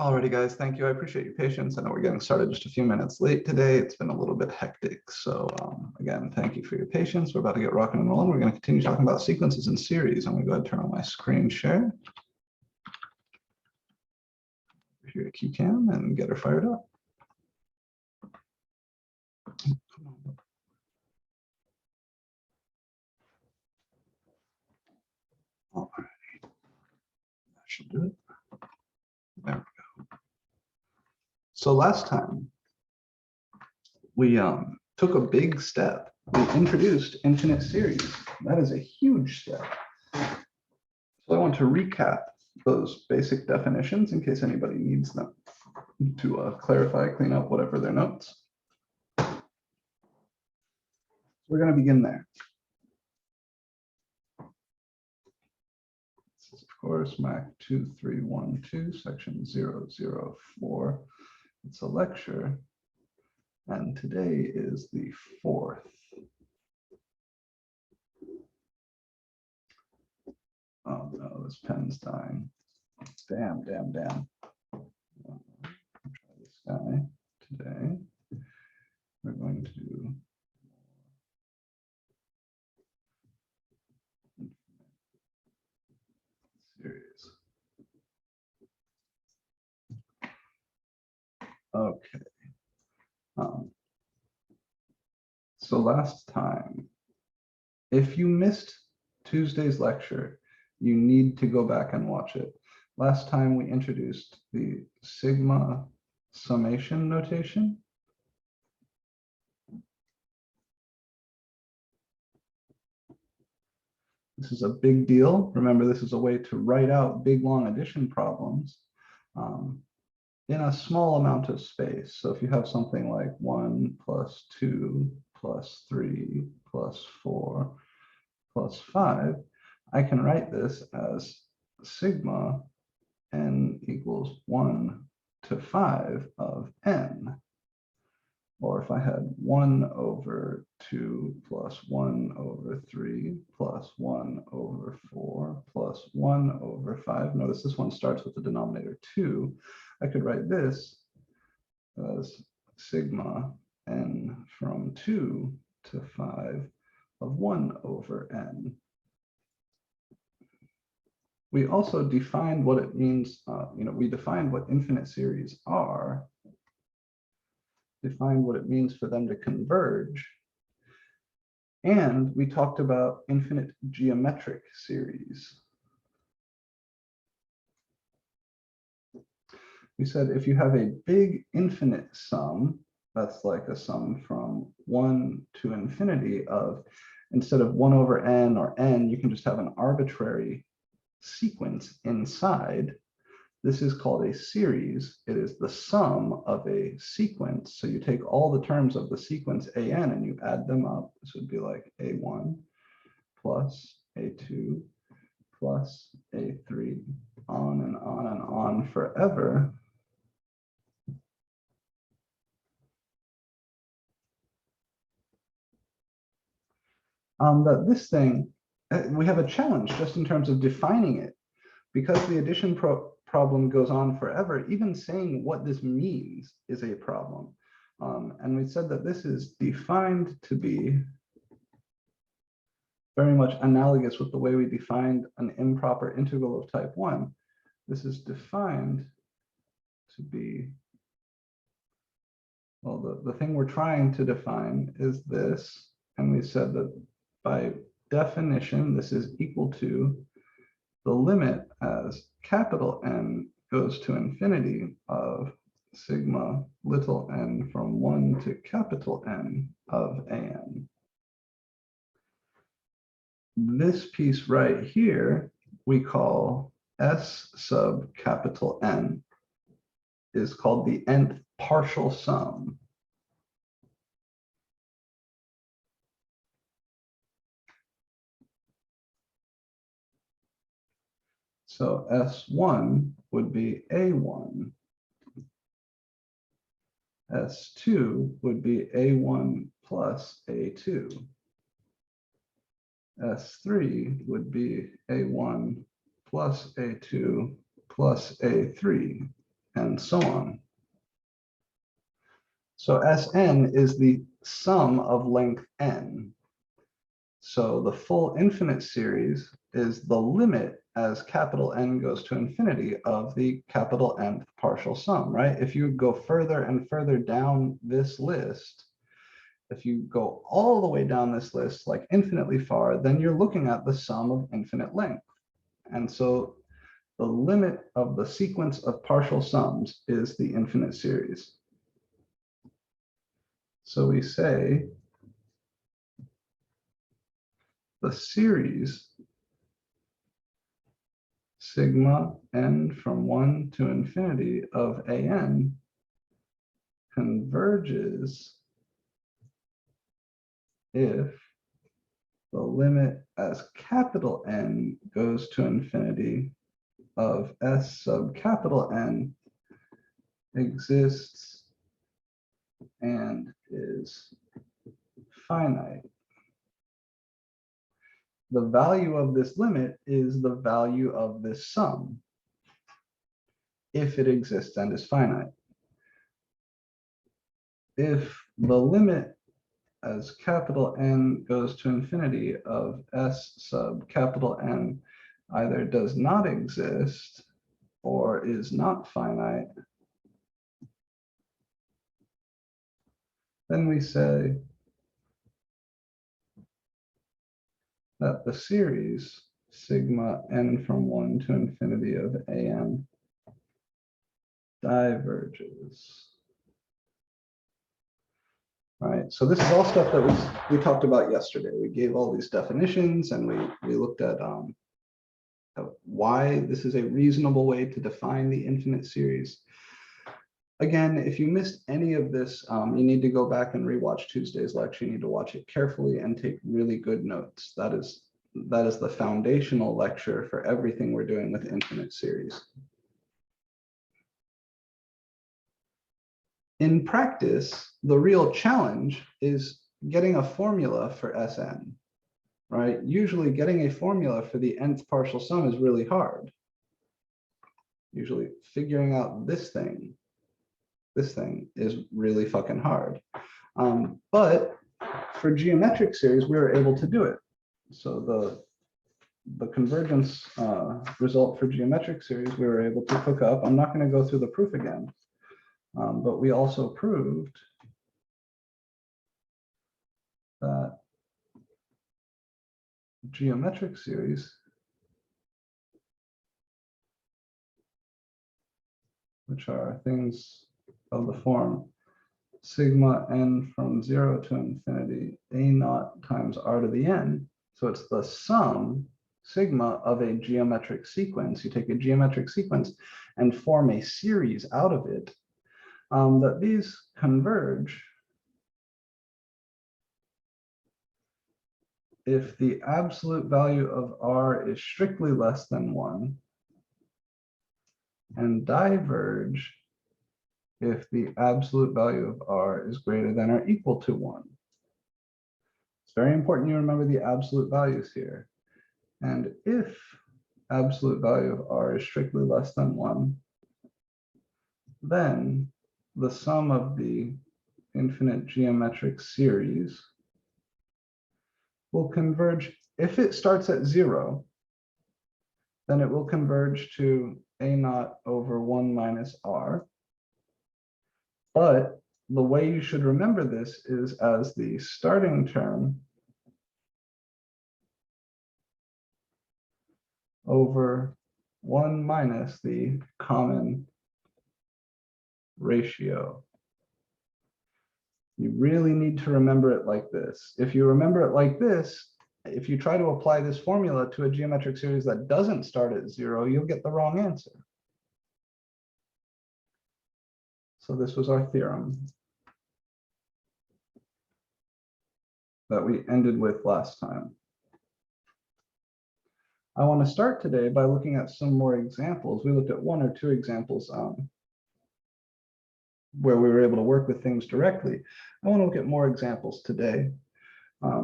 Alrighty, guys, thank you. I appreciate your patience. I know we're getting started just a few minutes late today. It's been a little bit hectic. So again, thank you for your patience. We're about to get rocking and rolling. We're going to continue talking about sequences and series. I'm going to go ahead and turn on my screen share. Here at QCam and get her fired up. All right. That should do it. There we go. So last time we took a big step. We introduced infinite series. That is a huge step. So I want to recap those basic definitions in case anybody needs them to clarify, clean up whatever their notes. We're going to begin there. This is, of course, MAC2312, section 004. It's a lecture, and today is the 4th. Oh no, this pen's dying. Damn. I'll try this guy today. We're going to do series. Okay. So last time, if you missed Tuesday's lecture, you need to go back and watch it. Last time we introduced the sigma summation notation. This is a big deal. Remember, this is a way to write out big, long addition problems in a small amount of space. So if you have something like 1 plus 2 plus 3 plus 4 plus 5, I can write this as sigma n equals 1 to 5 of n. Or if I had 1 over 2 plus 1 over 3 plus 1 over 4 plus 1 over 5. Notice this one starts with the denominator 2. I could write this as sigma n from 2 to 5 of 1 over n. We also defined what it means, we defined what infinite series are, defined what it means for them to converge, and we talked about infinite geometric series. We said if you have a big infinite sum, that's like a sum from 1 to infinity of, instead of 1 over n or n, you can just have an arbitrary sequence inside. This is called a series. It is the sum of a sequence. So you take all the terms of the sequence an and you add them up. This would be like a1 plus a2 plus a3, on and on and on forever. That this thing, we have a challenge just in terms of defining it. Because the addition problem goes on forever, even saying what this means is a problem. And we said that this is defined to be very much analogous with the way we defined an improper integral of type 1. This is defined to be, well, the thing we're trying to define is this. And we said that by definition, this is equal to the limit as capital N goes to infinity of sigma little n from 1 to capital N of an. This piece right here we call S sub capital N, is called the nth partial sum. So S1 would be A1. S2 would be A1 plus A2. S3 would be A1 plus A2 plus A3. and so on. So Sn is the sum of length n. So the full infinite series is the limit as capital N goes to infinity of the capital Nth partial sum, right? If you go further and further down this list, if you go all the way down this list, like infinitely far, then you're looking at the sum of infinite length. And so the limit of the sequence of partial sums is the infinite series. So we say the series sigma n from 1 to infinity of an converges if the limit as capital N goes to infinity of S sub capital N exists and is finite. The value of this limit is the value of this sum if it exists and is finite. If the limit as capital N goes to infinity of S sub capital N either does not exist or is not finite, then we say that the series sigma n from 1 to infinity of an diverges. Right, so this is all stuff that we talked about yesterday. We gave all these definitions and we looked at why this is a reasonable way to define the infinite series. Again, if you missed any of this, you need to go back and rewatch Tuesday's lecture. You need to watch it carefully and take really good notes. That is the foundational lecture for everything we're doing with infinite series. In practice, the real challenge is getting a formula for Sn, right? Usually getting a formula for the nth partial sum is really hard. Usually figuring out this thing is really fucking hard. But for geometric series, we were able to do it. So the convergence result for geometric series, we were able to cook up. I'm not going to go through the proof again. But we also proved that geometric series, which are things of the form sigma n from 0 to infinity a naught times r to the n. So it's the sum sigma of a geometric sequence. You take a geometric sequence and form a series out of it. That these converge if the absolute value of r is strictly less than 1 and diverge if the absolute value of r is greater than or equal to 1. It's very important you remember the absolute values here. And if absolute value of r is strictly less than 1, then the sum of the infinite geometric series will converge. If it starts at 0, then it will converge to a naught over 1 minus r. But the way you should remember this is as the starting term over 1 minus the common ratio. You really need to remember it like this. If you remember it like this, if you try to apply this formula to a geometric series that doesn't start at 0, you'll get the wrong answer. So this was our theorem that we ended with last time. I want to start today by looking at some more examples. We looked at 1 or 2 examples where we were able to work with things directly. I want to look at more examples today.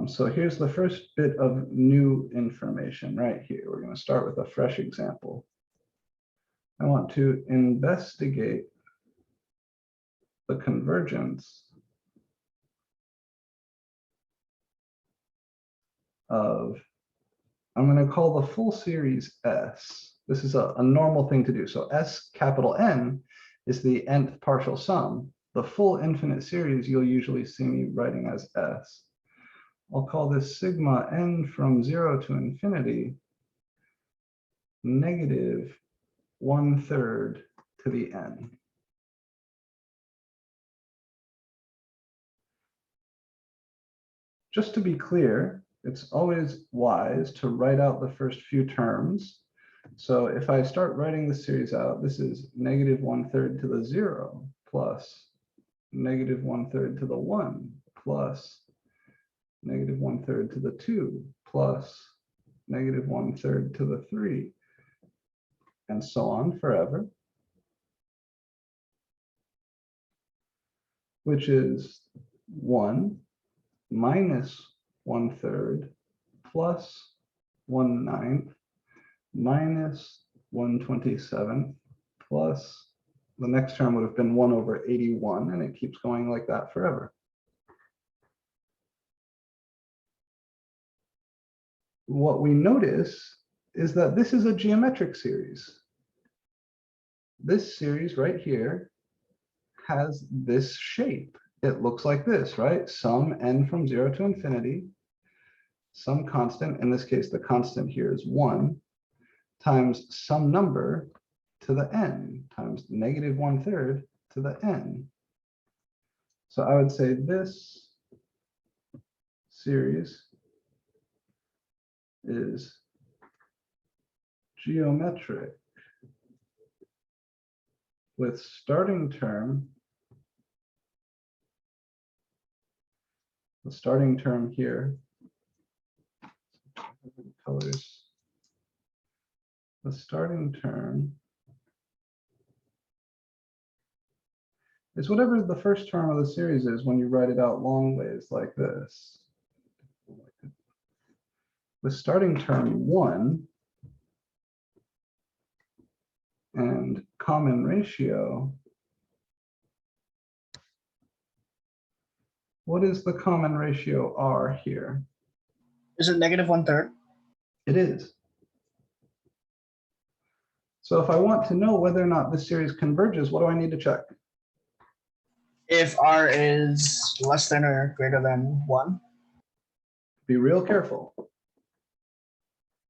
So here's the first bit of new information right here. We're going to start with a fresh example. I want to investigate the convergence of, I'm going to call the full series S. This is a normal thing to do. So S capital N is the nth partial sum. The full infinite series you'll usually see me writing as S. I'll call this sigma n from 0 to infinity negative 1/3 to the n. Just to be clear, it's always wise to write out the first few terms. So if I start writing the series out, this is negative 1/3 to the 0 plus negative 1/3 to the 1 plus negative 1/3 to the 2 plus negative 1/3 to the 3, and so on forever, which is 1 minus 1/3 plus 1/9 minus 1/27 plus the next term would have been 1/81, and it keeps going like that forever. What we notice is that this is a geometric series. This series right here has this shape. It looks like this, right? Sum n from 0 to infinity, some constant, in this case, the constant here is 1, times some number to the n, times negative 1/3 to the n. So I would say this series is geometric with starting term, the starting term here, colors, the starting term is whatever the first term of the series is when you write it out long ways like this. The starting term 1 and common ratio. What is the common ratio R here? Is it negative 1/3? It is. So if I want to know whether or not this series converges, what do I need to check? If R is less than or greater than 1? Be real careful.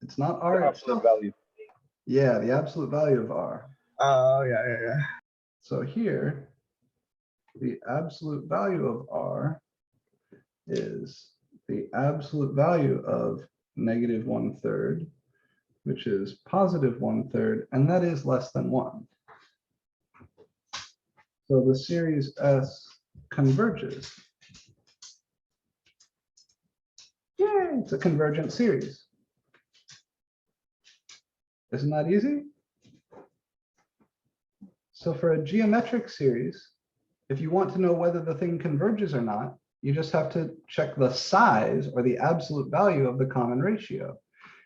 It's not R Absolute value. Yeah, the absolute value of R. Oh, yeah. So here, the absolute value of R is the absolute value of negative 1/3, which is positive 1/3, and that is less than 1. So the series S converges. Yay, it's a convergent series. Isn't that easy? So for a geometric series, if you want to know whether the thing converges or not, you just have to check the size or the absolute value of the common ratio.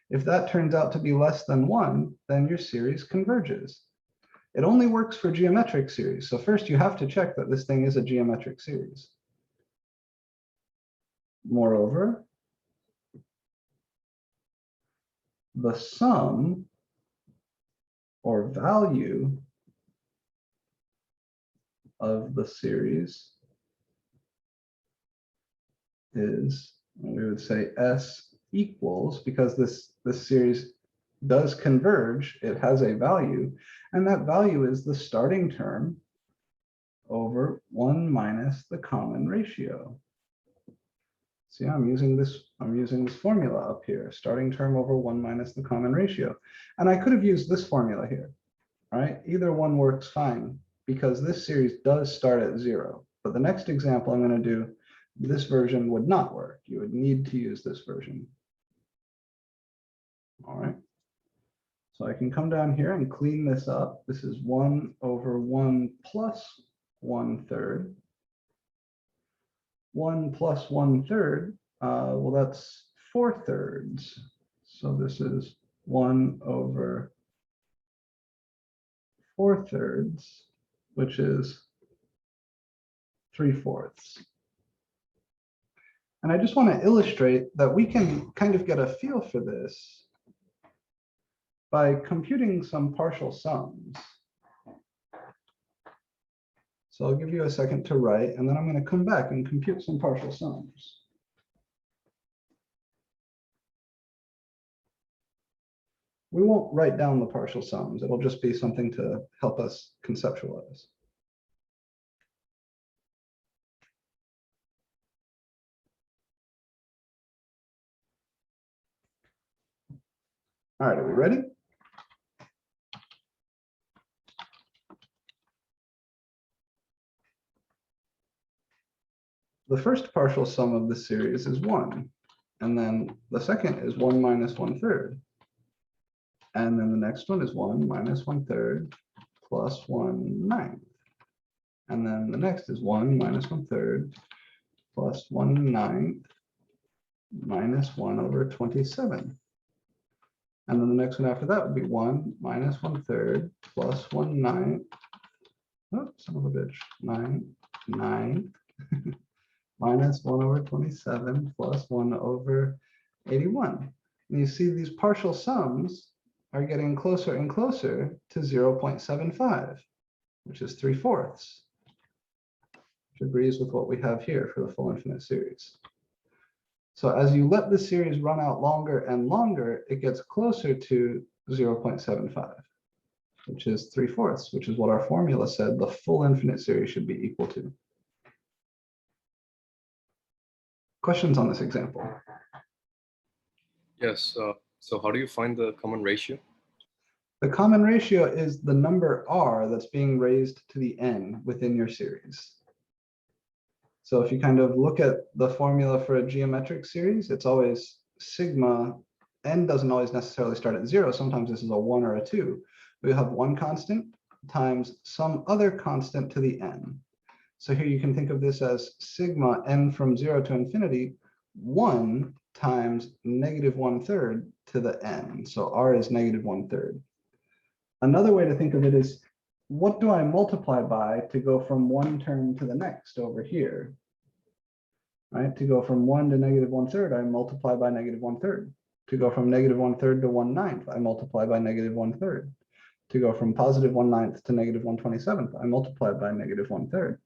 If that turns out to be less than 1, then your series converges. It only works for geometric series. So first you have to check that this thing is a geometric series. Moreover, the sum or value of the series is, we would say S equals, because this series does converge, it has a value, and that value is the starting term over 1 minus the common ratio. See, I'm using this formula up here, starting term over 1 minus the common ratio. And I could have used this formula here, right? Either one works fine, because this series does start at 0. But the next example I'm going to do, this version would not work. You would need to use this version. All right. So I can come down here and clean this up. This is 1 over 1 plus 1/3. 1 plus 1/3, well, that's 4/3. So this is 1 over 4/3, which is 3/4. And I just want to illustrate that we can kind of get a feel for this by computing some partial sums. So I'll give you a second to write, and then I'm going to come back and compute some partial sums. We won't write down the partial sums. It'll just be something to help us conceptualize. All right, are we ready? The first partial sum of the series is 1, and then the second is 1 minus 1/3. And then the next one is 1 minus 1/3 plus 1/9. And then the next is 1 minus 1/3 plus 1/9 minus 1/27. And then the next one after that would be 1 minus 1/3 plus 1/9. Oh, son of a bitch. 9 minus 1/27 plus 1/81. And you see these partial sums are getting closer and closer to 0.75, which is 3/4, which agrees with what we have here for the full infinite series. So as you let the series run out longer and longer, it gets closer to 0.75, which is 3/4, which is what our formula said the full infinite series should be equal to. Questions on this example? Yes. So how do you find the common ratio? The common ratio is the number r that's being raised to the n within your series. So if you kind of look at the formula for a geometric series, it's always sigma. N doesn't always necessarily start at 0. Sometimes this is a 1 or a 2. We have one constant times some other constant to the n. So here you can think of this as sigma n from 0 to infinity, 1 times negative 1/3 to the n. So r is negative 1/3. Another way to think of it is, what do I multiply by to go from one term to the next over here? Right? To go from 1 to negative 1/3, I multiply by negative 1/3. To go from negative 1/3 to 1/9, I multiply by negative 1/3. To go from positive 1/9 to negative 1/27, I multiply by negative 1/3.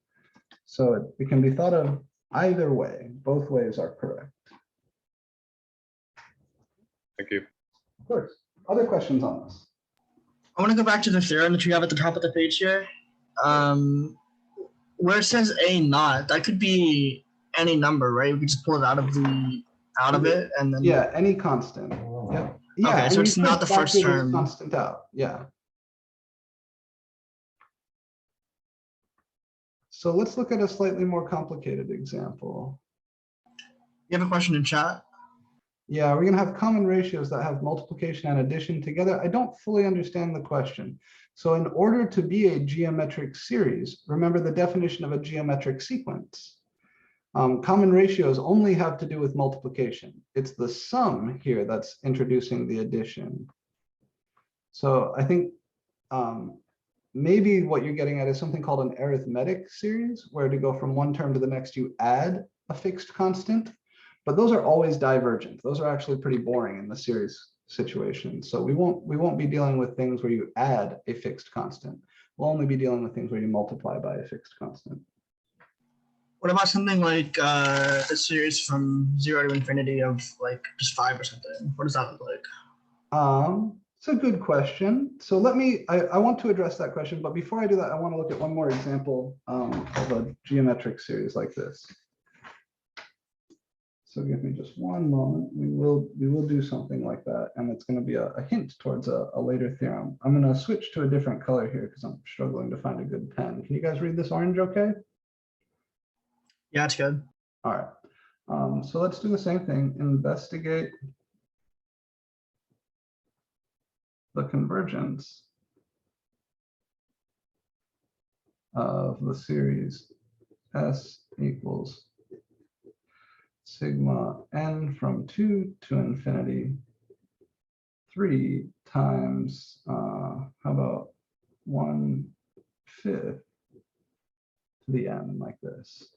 So it can be thought of either way. Both ways are correct. Thank you. Of course. Other questions on this? I want to go back to the theorem that you have at the top of the page here. Where it says A0, that could be any number, right? We could just pull it out of it and then Yeah, any constant. Yep. Yeah, okay, so and it's you not could the first factor this term. constant out. Yeah. So let's look at a slightly more complicated example. You have a question in chat? Yeah, we're going to have common ratios that have multiplication and addition together. I don't fully understand the question. So in order to be a geometric series, remember the definition of a geometric sequence. Common ratios only have to do with multiplication. It's the sum here that's introducing the addition. So I think maybe what you're getting at is something called an arithmetic series, where to go from one term to the next, you add a fixed constant. But those are always divergent. Those are actually pretty boring in the series situation. So we won't be dealing with things where you add a fixed constant. We'll only be dealing with things where you multiply by a fixed constant. What about something like a series from 0 to infinity of like just 5 or something? What does that look like? It's a good question. So I want to address that question, but before I do that, I want to look at one more example of a geometric series like this. So give me just one moment. We will do something like that, and it's going to be a hint towards a later theorem. I'm going to switch to a different color here because I'm struggling to find a good pen. Can you guys read this orange okay? Yeah, it's good. All right. So let's do the same thing. Investigate the convergence of the series S equals sigma n from 2 to infinity 3 times, how about 1/5 to the n like this.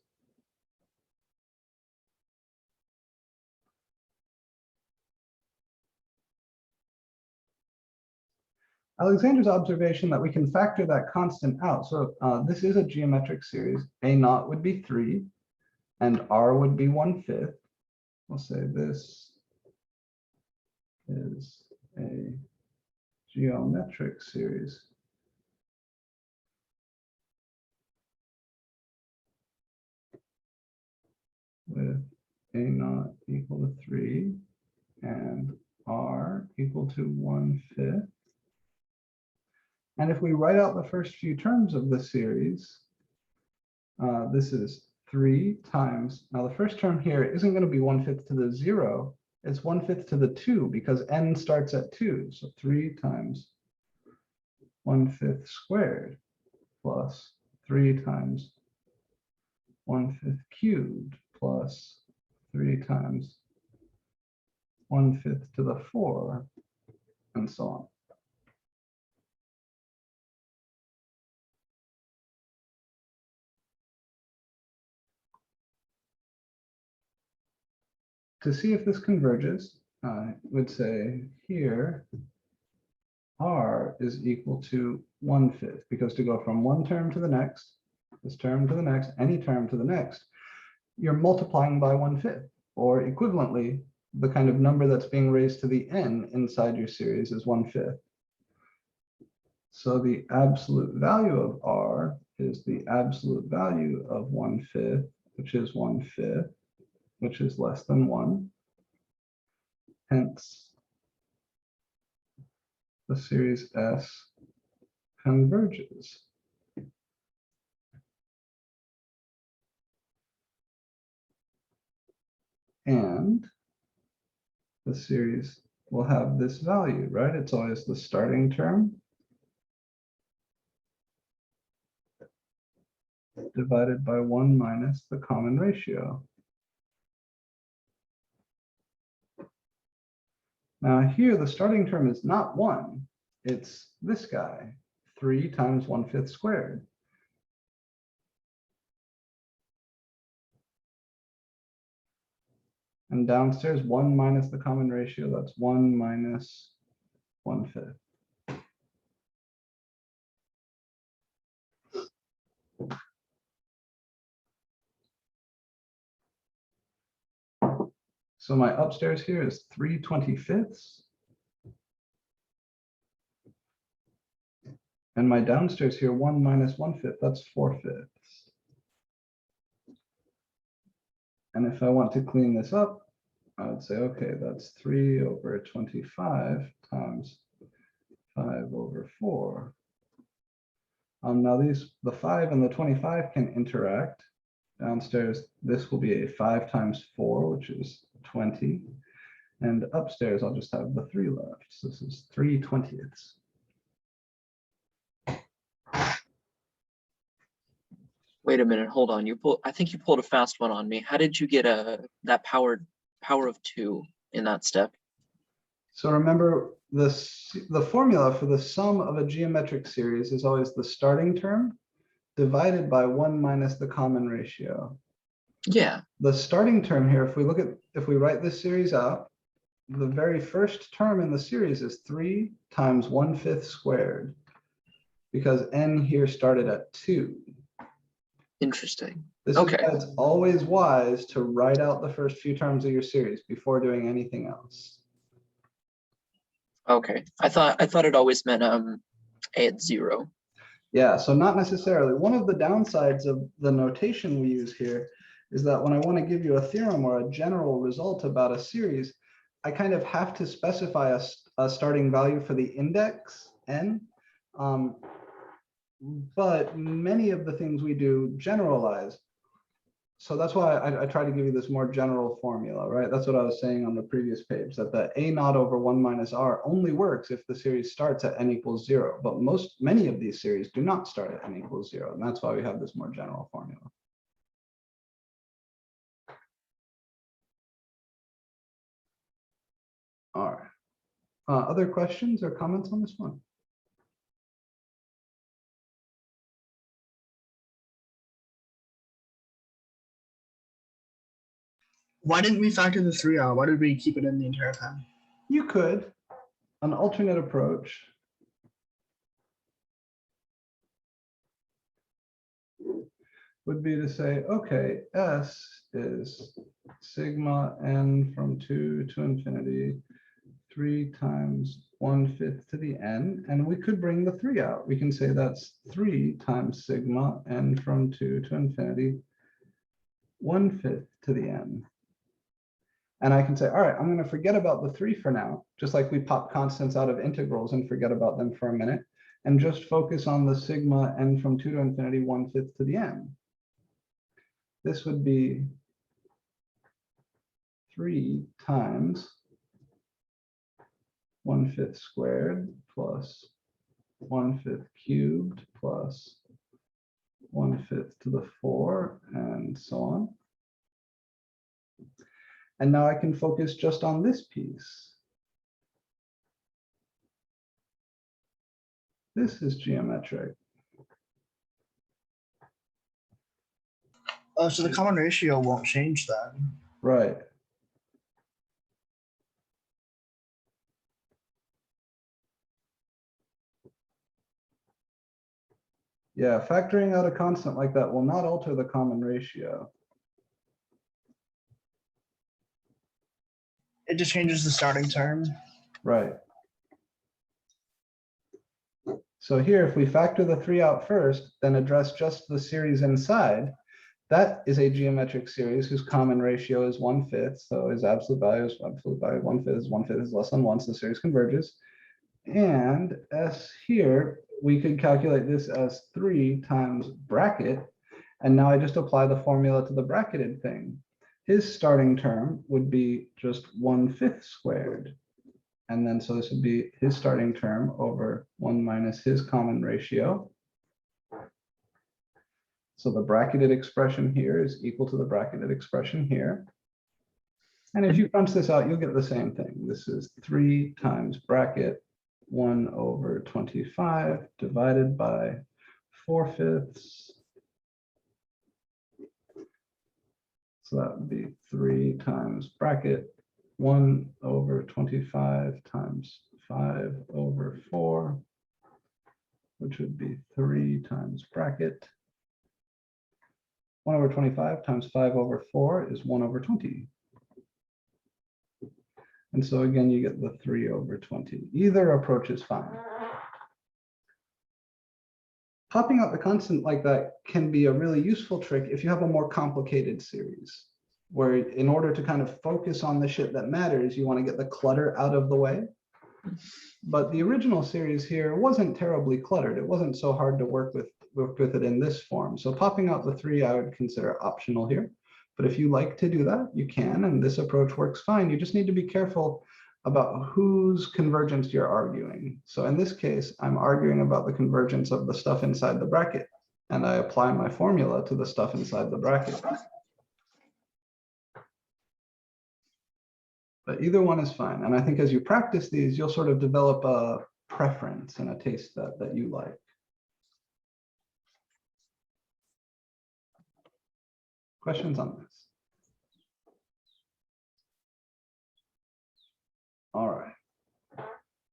Alexander's observation that we can factor that constant out. So this is a geometric series. A naught would be 3, and r would be 1/5. We'll say this is a geometric series. With a naught equal to 3 and r equal to 1/5. And if we write out the first few terms of the series, this is 3 times, now the first term here isn't going to be 1/5 to the 0, it's 1/5 to the 2 because n starts at 2. So 3 times 1/5 squared plus 3 times 1/5 cubed plus 3 times 1/5 to the 4, and so on. To see if this converges, I would say here r is equal to 1/5, because to go from one term to the next, this term to the next, any term to the next, you're multiplying by 1/5, or equivalently, the kind of number that's being raised to the n inside your series is 1/5. So the absolute value of r is the absolute value of 1/5, which is 1/5, which is less than 1. Hence, the series S converges. And the series will have this value, right? It's always the starting term divided by 1 minus the common ratio. Now here, the starting term is not 1, it's this guy, 3 times 1/5 squared. And downstairs, 1 minus the common ratio, that's 1 minus 1/5. So my upstairs here is 3/25. And my downstairs here, 1 minus 1/5, that's 4/5. And if I want to clean this up, I would say, okay, that's 3/25 times 5/4. Now the 5 and the 25 can interact. Downstairs, this will be a 5 times 4, which is 20. And upstairs, I'll just have the 3 left. So this is 3/20. Wait a minute, hold on. I think you pulled a fast one on me. How did you get that power of 2 in that step? So remember, the formula for the sum of a geometric series is always the starting term divided by 1 minus the common ratio. Yeah. The starting term here, if we write this series out, the very first term in the series is 3 times 1/5 squared, because n here started at 2. Interesting. This is why it's always wise to write out the first few terms of your series before doing anything else. Okay. I thought it always meant a at 0. Yeah, so not necessarily. One of the downsides of the notation we use here is that when I want to give you a theorem or a general result about a series, I kind of have to specify a starting value for the index n. But many of the things we do generalize. So that's why I try to give you this more general formula, right? That's what I was saying on the previous page, that the a naught over 1 minus r only works if the series starts at n equals 0. But many of these series do not start at n equals 0. And that's why we have this more general formula. All right. Other questions or comments on this one? Why didn't we factor the 3 out? Why did we keep it in the entire time? You could, an alternate approach would be to say, okay, S is sigma n from 2 to infinity, 3 times 1/5 to the n, and we could bring the 3 out. We can say that's 3 times sigma n from 2 to infinity, 1/5 to the n. And I can say, all right, I'm going to forget about the 3 for now, just like we pop constants out of integrals and forget about them for a minute, and just focus on the sigma n from 2 to infinity, 1/5 to the n. This would be 3 times 1/5 squared plus 1/5 cubed plus 1/5 to the 4, and so on. And now I can focus just on this piece. This is geometric. Oh, so the common ratio won't change then. Right. Yeah, factoring out a constant like that will not alter the common ratio. It just changes the starting term. Right. So here, if we factor the 3 out first, then address just the series inside, that is a geometric series whose common ratio is 1/5. So its absolute value is 1/5 is less than 1, so the series converges. And S here, we could calculate this as 3 times bracket. And now I just apply the formula to the bracketed thing. His starting term would be just 1/5 squared. And then so this would be his starting term over 1 minus his common ratio. So the bracketed expression here is equal to the bracketed expression here. And if you crunch this out, you'll get the same thing. This is 3 times bracket 1/25 divided by 4/5. So that would be 3 times bracket 1/25 times 5/4, which would be 3 times bracket 1/25 times 5/4 is 1/20. And so again, you get the 3/20. Either approach is fine. Popping out the constant like that can be a really useful trick if you have a more complicated series, where in order to kind of focus on the shit that matters, you want to get the clutter out of the way. But the original series here wasn't terribly cluttered. It wasn't so hard to work with it in this form. So popping out the 3 I would consider optional here. But if you like to do that, you can, and this approach works fine. You just need to be careful about whose convergence you're arguing. So in this case, I'm arguing about the convergence of the stuff inside the bracket, and I apply my formula to the stuff inside the bracket. But either one is fine. And I think as you practice these, you'll sort of develop a preference and a taste that you like. Questions on this? All right.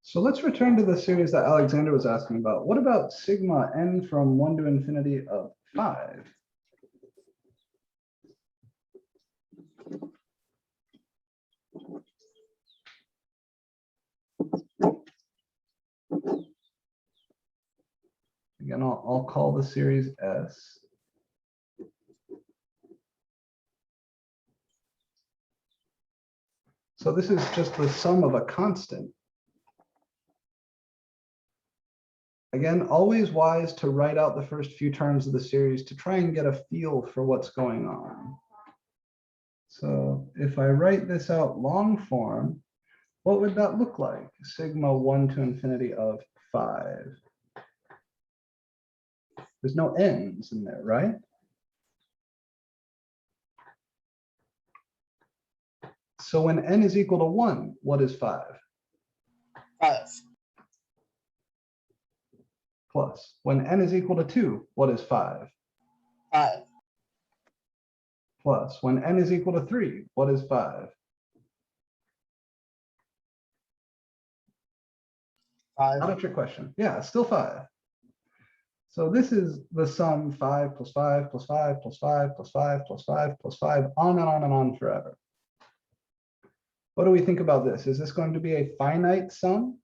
So let's return to the series that Alexander was asking about. What about sigma n from 1 to infinity of 5? Again, I'll call the series S. So this is just the sum of a constant. Again, always wise to write out the first few terms of the series to try and get a feel for what's going on. So if I write this out long form, what would that look like? Sigma 1 to infinity of 5. There's no n's in there, right? So when n is equal to 1, what is 5? 5. Plus. When n is equal to 2, what is 5? 5. plus. When n is equal to 3, what is 5? 5. Not a trick question. Yeah, it's still 5. So this is the sum 5 plus 5 plus 5 plus 5 plus 5 plus 5 plus 5, on and on and on forever. What do we think about this? Is this going to be a finite sum?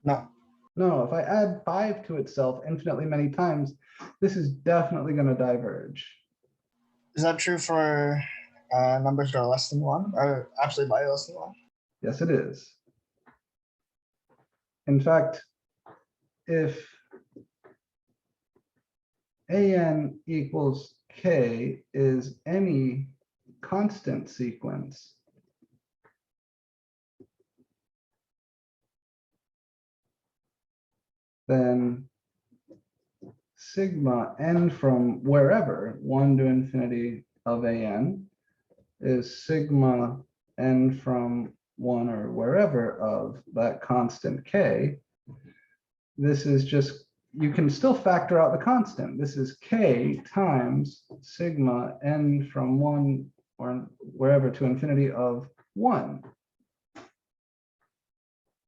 No. No, if I add 5 to itself infinitely many times, this is definitely going to diverge. Is that true for numbers that are less than 1 or absolute value less than 1? Yes, it is. In fact, if an equals k is any constant sequence, then sigma n from wherever, 1 to infinity of an, is sigma n from 1 or wherever of that constant k. This is just, you can still factor out the constant. This is k times sigma n from 1 or wherever to infinity of 1,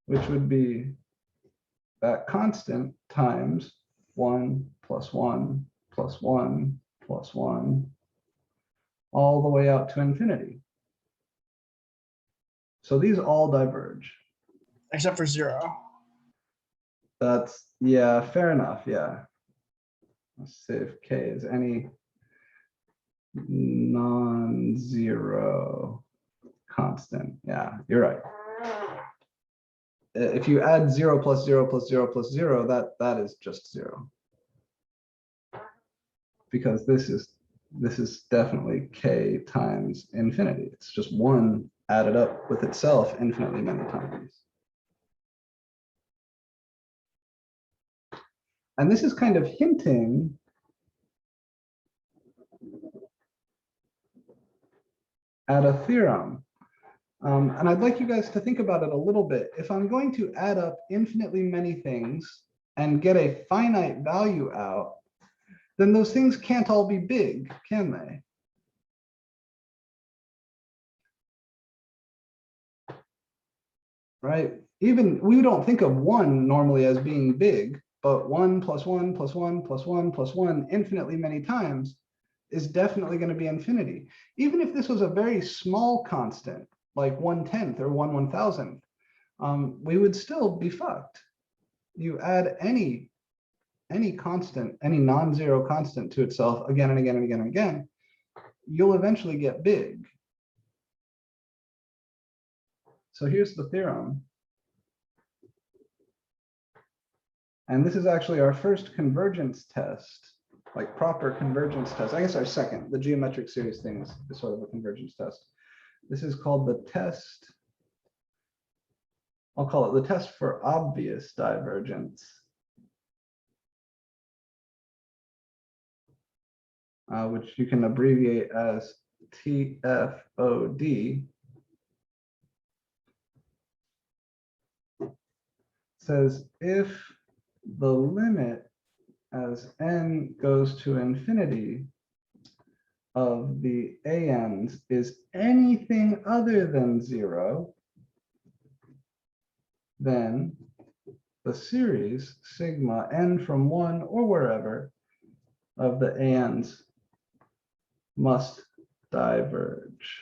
which would be that constant times 1 plus 1 plus 1 plus 1, all the way out to infinity. So these all diverge. Except for 0. That's, yeah, fair enough, yeah. Let's see if k is any non-zero constant. Yeah, you're right. If you add 0 plus 0 plus 0 plus 0, that is just 0. Because this is definitely k times infinity. It's just 1 added up with itself infinitely many times. And this is kind of hinting at a theorem. And I'd like you guys to think about it a little bit. If I'm going to add up infinitely many things and get a finite value out, then those things can't all be big, can they? Right? Even we don't think of 1 normally as being big, but 1 plus 1 plus 1 plus 1 plus 1 infinitely many times is definitely going to be infinity. Even if this was a very small constant, like 1/10 or 1/1000th, we would still be fucked. You add any constant, any non-zero constant to itself again and again and again and again, you'll eventually get big. So here's the theorem. And this is actually our first convergence test, like proper convergence test. I guess our second. The geometric series thing is sort of a convergence test. This is called the test. I'll call it the test for obvious divergence. Which you can abbreviate as TFOD. Says if the limit as n goes to infinity of the ANs is anything other than 0, then the series sigma n from 1 or wherever of the ANs must diverge.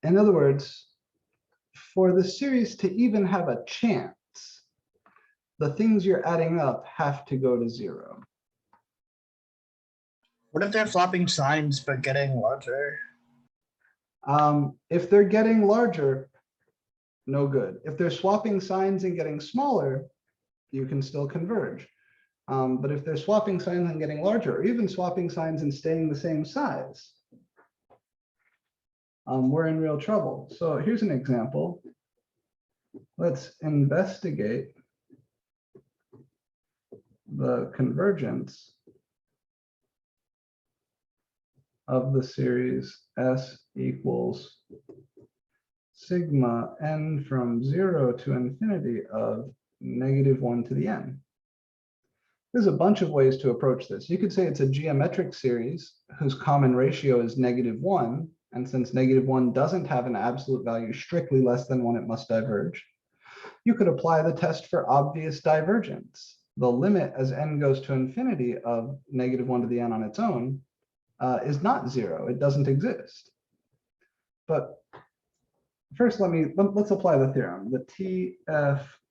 In other words, for the series to even have a chance, the things you're adding up have to go to 0. What if they're flopping signs but getting larger? If they're getting larger, no good. If they're swapping signs and getting smaller, you can still converge. But if they're swapping signs and getting larger, or even swapping signs and staying the same size, we're in real trouble. So here's an example. Let's investigate the convergence of the series S equals sigma n from 0 to infinity of -1 to the n. There's a bunch of ways to approach this. You could say it's a geometric series whose common ratio is -1. And since -1 doesn't have an absolute value strictly less than 1, it must diverge. You could apply the test for obvious divergence. The limit as n goes to infinity of -1 to the n on its own is not 0. It doesn't exist. But first, let's apply the theorem, the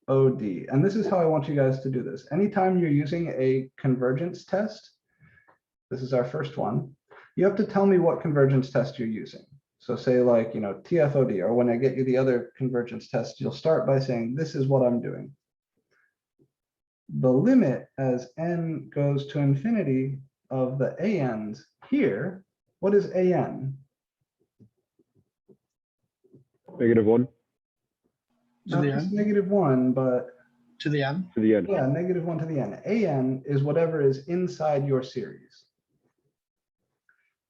TFOD. And this is how I want you guys to do this. Anytime you're using a convergence test, this is our first one, you have to tell me what convergence test you're using. So say like, TFOD, or when I get you the other convergence test, you'll start by saying, this is what I'm doing. The limit as n goes to infinity of the ANs here, what is AN? -1 To Not the just n. -1, but To the n. to the n. yeah, -1 to the n. AN is whatever is inside your series.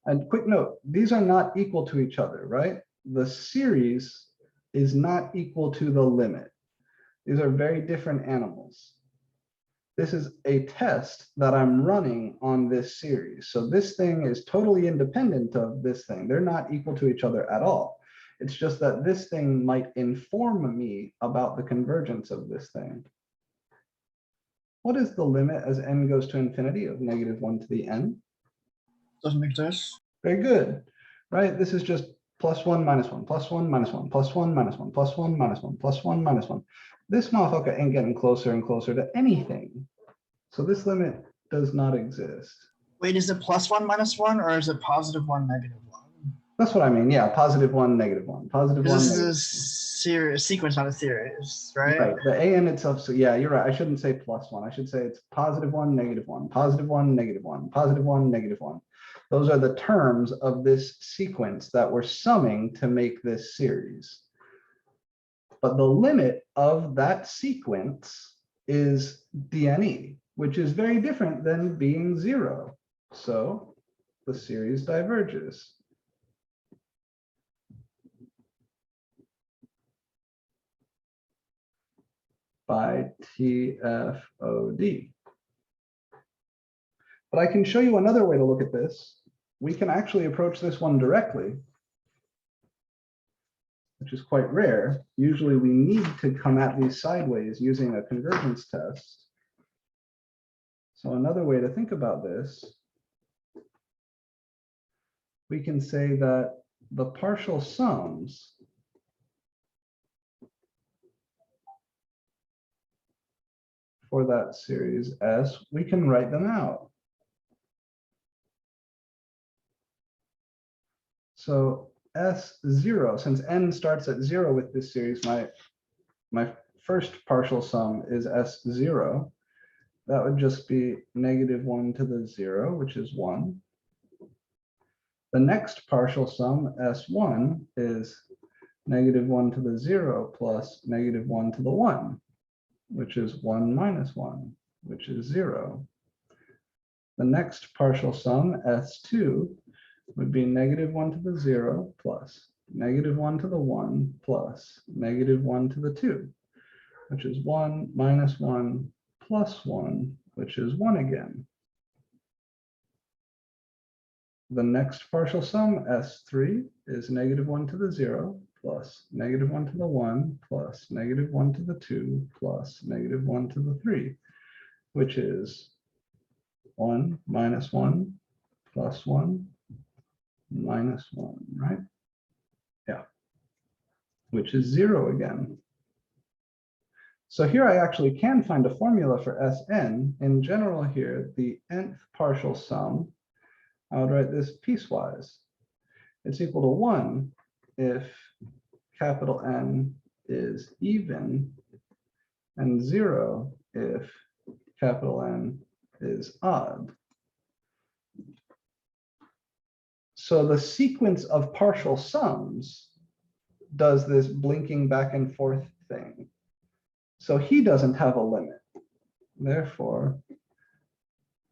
And quick note, these are not equal to each other, right? The series is not equal to the limit. These are very different animals. This is a test that I'm running on this series. So this thing is totally independent of this thing. They're not equal to each other at all. It's just that this thing might inform me about the convergence of this thing. What is the limit as n goes to infinity of -1 to the n? Doesn't exist. Very good, right? This is just +1 -1, +1 -1, +1 -1, +1 -1, +1 -1. This motherfucker ain't getting closer and closer to anything. So this limit does not exist. Wait, is it +1 -1, or is it +1 -1? That's what I mean. Yeah, +1 -1, +1 This is -1. a series, sequence, not a series, right? Right. The AN itself. So yeah, you're right. I shouldn't say +1. I should say it's +1 -1, +1 -1, +1 -1. Those are the terms of this sequence that we're summing to make this series. But the limit of that sequence is DNE, which is very different than being 0. So the series diverges. By TFOD. But I can show you another way to look at this. We can actually approach this one directly, which is quite rare. Usually we need to come at these sideways using a convergence test. So another way to think about this, we can say that the partial sums for that series S, we can write them out. So S0, since n starts at 0 with this series, my first partial sum is S0. That would just be -1 to the 0, which is 1. The next partial sum, S1, is -1 to the 0 plus -1 to the 1, which is 1 minus 1, which is 0. The next partial sum, S2, would be -1 to the 0 plus -1 to the 1 plus -1 to the 2, which is 1 minus 1 plus 1, which is 1 again. The next partial sum, S3, is -1 to the 0 plus -1 to the 1 plus -1 to the 2 plus -1 to the 3, which is 1 minus 1 plus 1 minus 1, right? Yeah, which is 0 again. So here I actually can find a formula for Sn. In general here, the nth partial sum, I would write this piecewise. It's equal to 1 if capital N is even, and 0 if capital N is odd. So the sequence of partial sums does this blinking back and forth thing. So he doesn't have a limit. Therefore,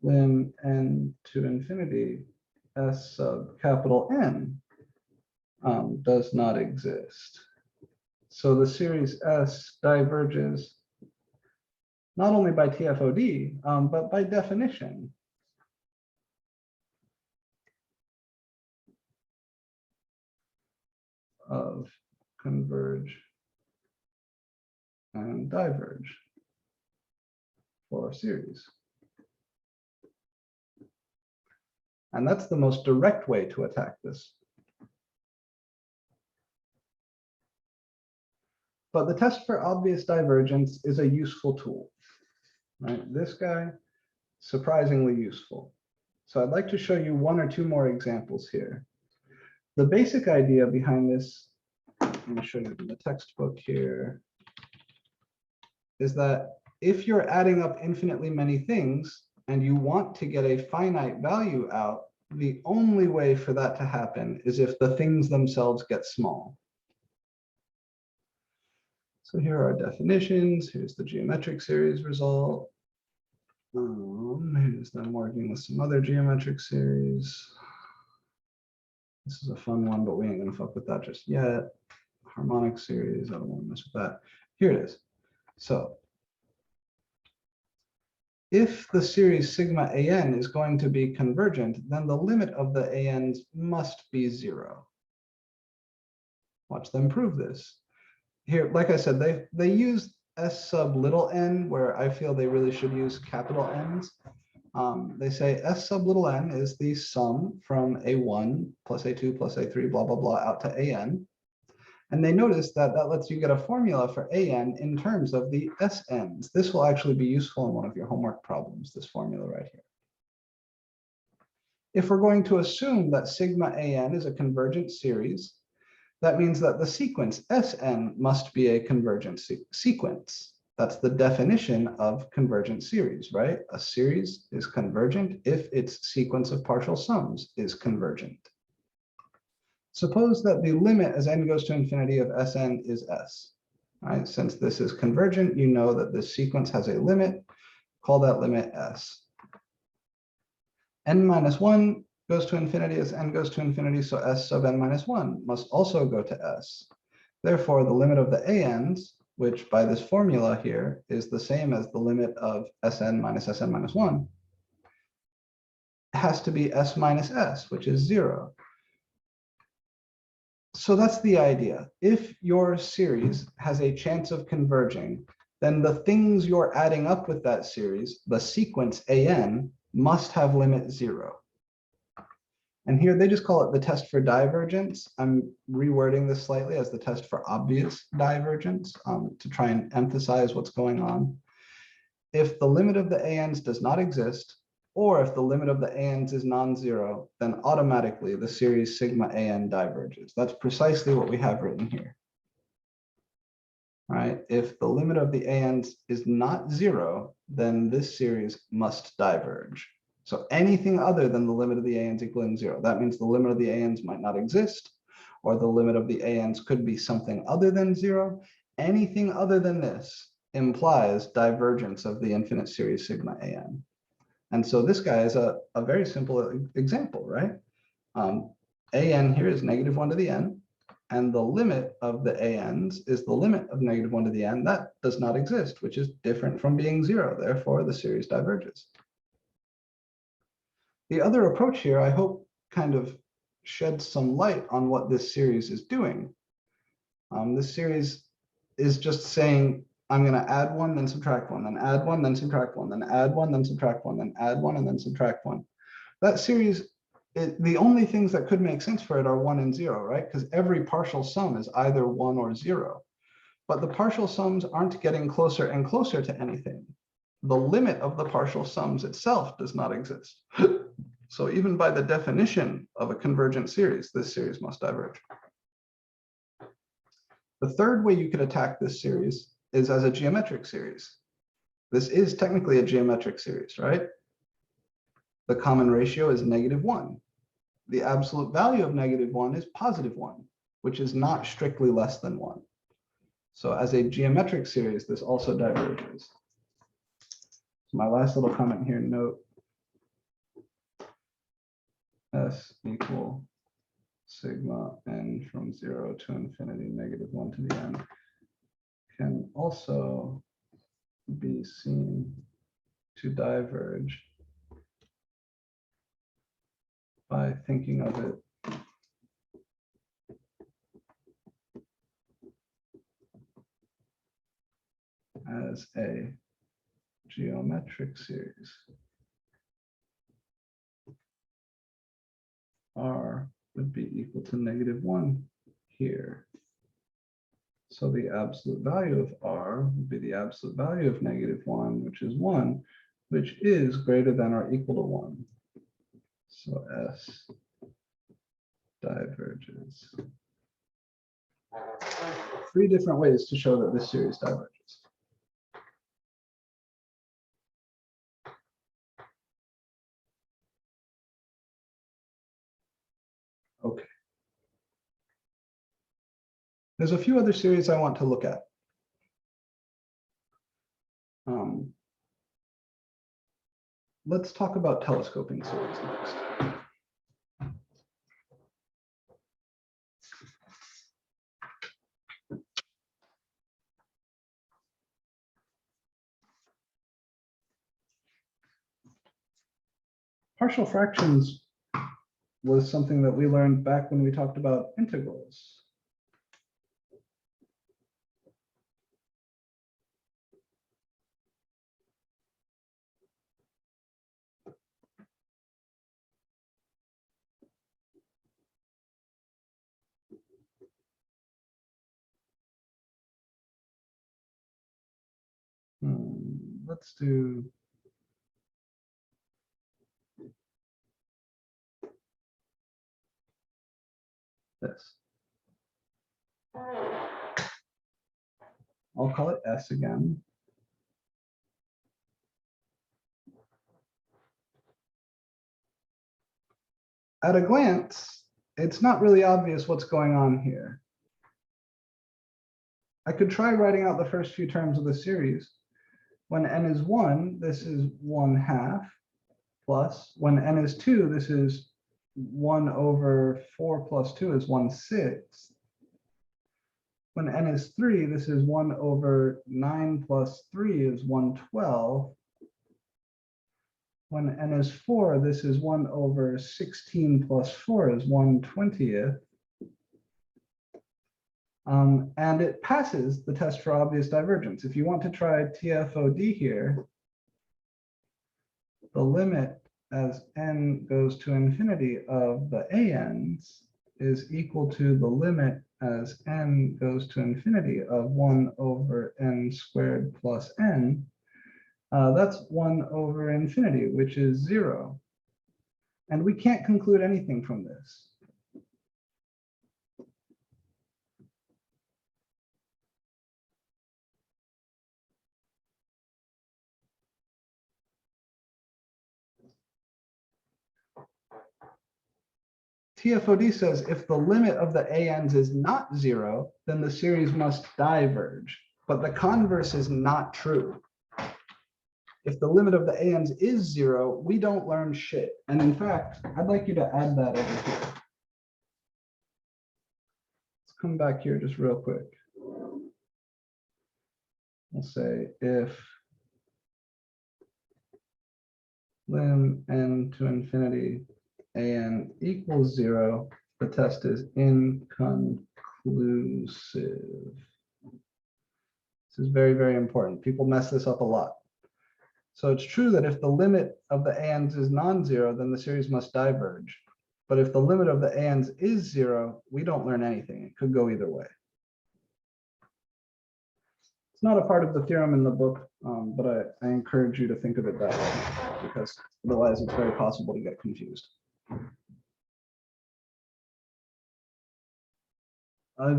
lim n to infinity S sub capital N does not exist. So the series S diverges not only by TFOD, but by definition. Of converge and diverge for a series. And that's the most direct way to attack this. But the test for obvious divergence is a useful tool, right? This guy, surprisingly useful. So I'd like to show you one or two more examples here. The basic idea behind this, I'm going to show you in the textbook here, is that if you're adding up infinitely many things and you want to get a finite value out, the only way for that to happen is if the things themselves get small. So here are our definitions. Here's the geometric series result. Here's them working with some other geometric series. This is a fun one, but we ain't gonna fuck with that just yet. Harmonic series, I don't want to mess with that. Here it is. So if the series sigma an is going to be convergent, then the limit of the ans must be 0. Watch them prove this. Here, like I said, they use S sub little n, where I feel they really should use capital N's. They say S sub little n is the sum from A1 plus A2 plus A3, blah, blah, blah, out to AN. And they notice that that lets you get a formula for AN in terms of the SNs. This will actually be useful in one of your homework problems, this formula right here. If we're going to assume that sigma AN is a convergent series, that means that the sequence Sn must be a convergent sequence. That's the definition of convergent series, right? A series is convergent if its sequence of partial sums is convergent. Suppose that the limit as n goes to infinity of Sn is S, right? Since this is convergent, you know that this sequence has a limit. Call that limit S. N minus 1 goes to infinity as n goes to infinity, so S sub n minus 1 must also go to S. Therefore, the limit of the ANs, which by this formula here is the same as the limit of Sn minus 1, has to be S minus S, which is 0. So that's the idea. If your series has a chance of converging, then the things you're adding up with that series, the sequence AN, must have limit 0. And here they just call it the test for divergence. I'm rewording this slightly as the test for obvious divergence to try and emphasize what's going on. If the limit of the ANs does not exist, or if the limit of the ANs is non-zero, then automatically the series sigma AN diverges. That's precisely what we have written here. All right, if the limit of the ANs is not 0, then this series must diverge. So anything other than the limit of the ANs equaling 0, that means the limit of the ANs might not exist, or the limit of the ANs could be something other than 0. Anything other than this implies divergence of the infinite series sigma AN. And so this guy is a very simple example, right? AN here is -1 to the n, and the limit of the ANs is the limit of -1 to the n. That does not exist, which is different from being 0. Therefore, the series diverges. The other approach here, I hope, kind of sheds some light on what this series is doing. This series is just saying, I'm going to add 1, then subtract 1, then add 1, then subtract 1, then add 1, then subtract 1, then add 1, and then subtract 1. That series, the only things that could make sense for it are 1 and 0, right? Because every partial sum is either 1 or 0. But the partial sums aren't getting closer and closer to anything. The limit of the partial sums itself does not exist. So even by the definition of a convergent series, this series must diverge. The third way you could attack this series is as a geometric series. This is technically a geometric series, right? The common ratio is -1. The absolute value of -1 is +1, which is not strictly less than 1. So as a geometric series, this also diverges. So my last little comment here, note S equal sigma n from 0 to infinity -1 to the n can also be seen to diverge by thinking of it as a geometric series. R would be equal to -1 here. So the absolute value of R would be the absolute value of -1, which is 1, which is greater than or equal to 1. So S diverges. 3 different ways to show that this series diverges. Okay. There's a few other series I want to look at. Let's talk about telescoping series next. Partial fractions was something that we learned back when we talked about integrals. Let's do this. I'll call it S again. At a glance, it's not really obvious what's going on here. I could try writing out the first few terms of the series. When n is 1, this is 1/2, plus when n is 2, this is 1/4 plus 2 is 1/6. When n is 3, this is 1/9 plus 3 is 1/12. When n is 4, this is 1/16 plus 4 is 1/20. And it passes the test for obvious divergence. If you want to try TFOD here, the limit as n goes to infinity of the ANs is equal to the limit as n goes to infinity of 1/n² plus n. That's 1/infinity, which is 0. And we can't conclude anything from this. TFOD says if the limit of the ANs is not 0, then the series must diverge. But the converse is not true. If the limit of the ANs is 0, we don't learn shit. And in fact, I'd like you to add that over here. Let's come back here just real quick. We'll say if lim n to infinity an equals 0, the test is inconclusive. This is very, very important. People mess this up a lot. So it's true that if the limit of the ANs is non-zero, then the series must diverge. But if the limit of the ANs is 0, we don't learn anything. It could go either way. It's not a part of the theorem in the book, but I encourage you to think of it that way, because otherwise it's very possible to get confused.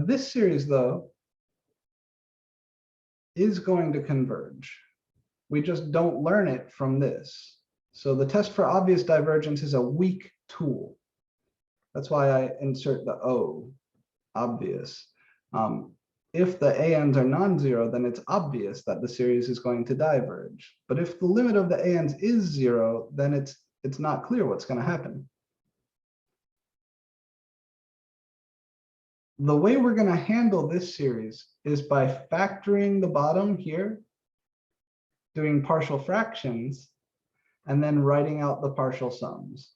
This series, though, is going to converge. We just don't learn it from this. So the test for obvious divergence is a weak tool. That's why I insert the O, obvious. If the ANs are non-zero, then it's obvious that the series is going to diverge. But if the limit of the ANs is 0, then it's not clear what's going to happen. The way we're going to handle this series is by factoring the bottom here doing partial fractions, and then writing out the partial sums.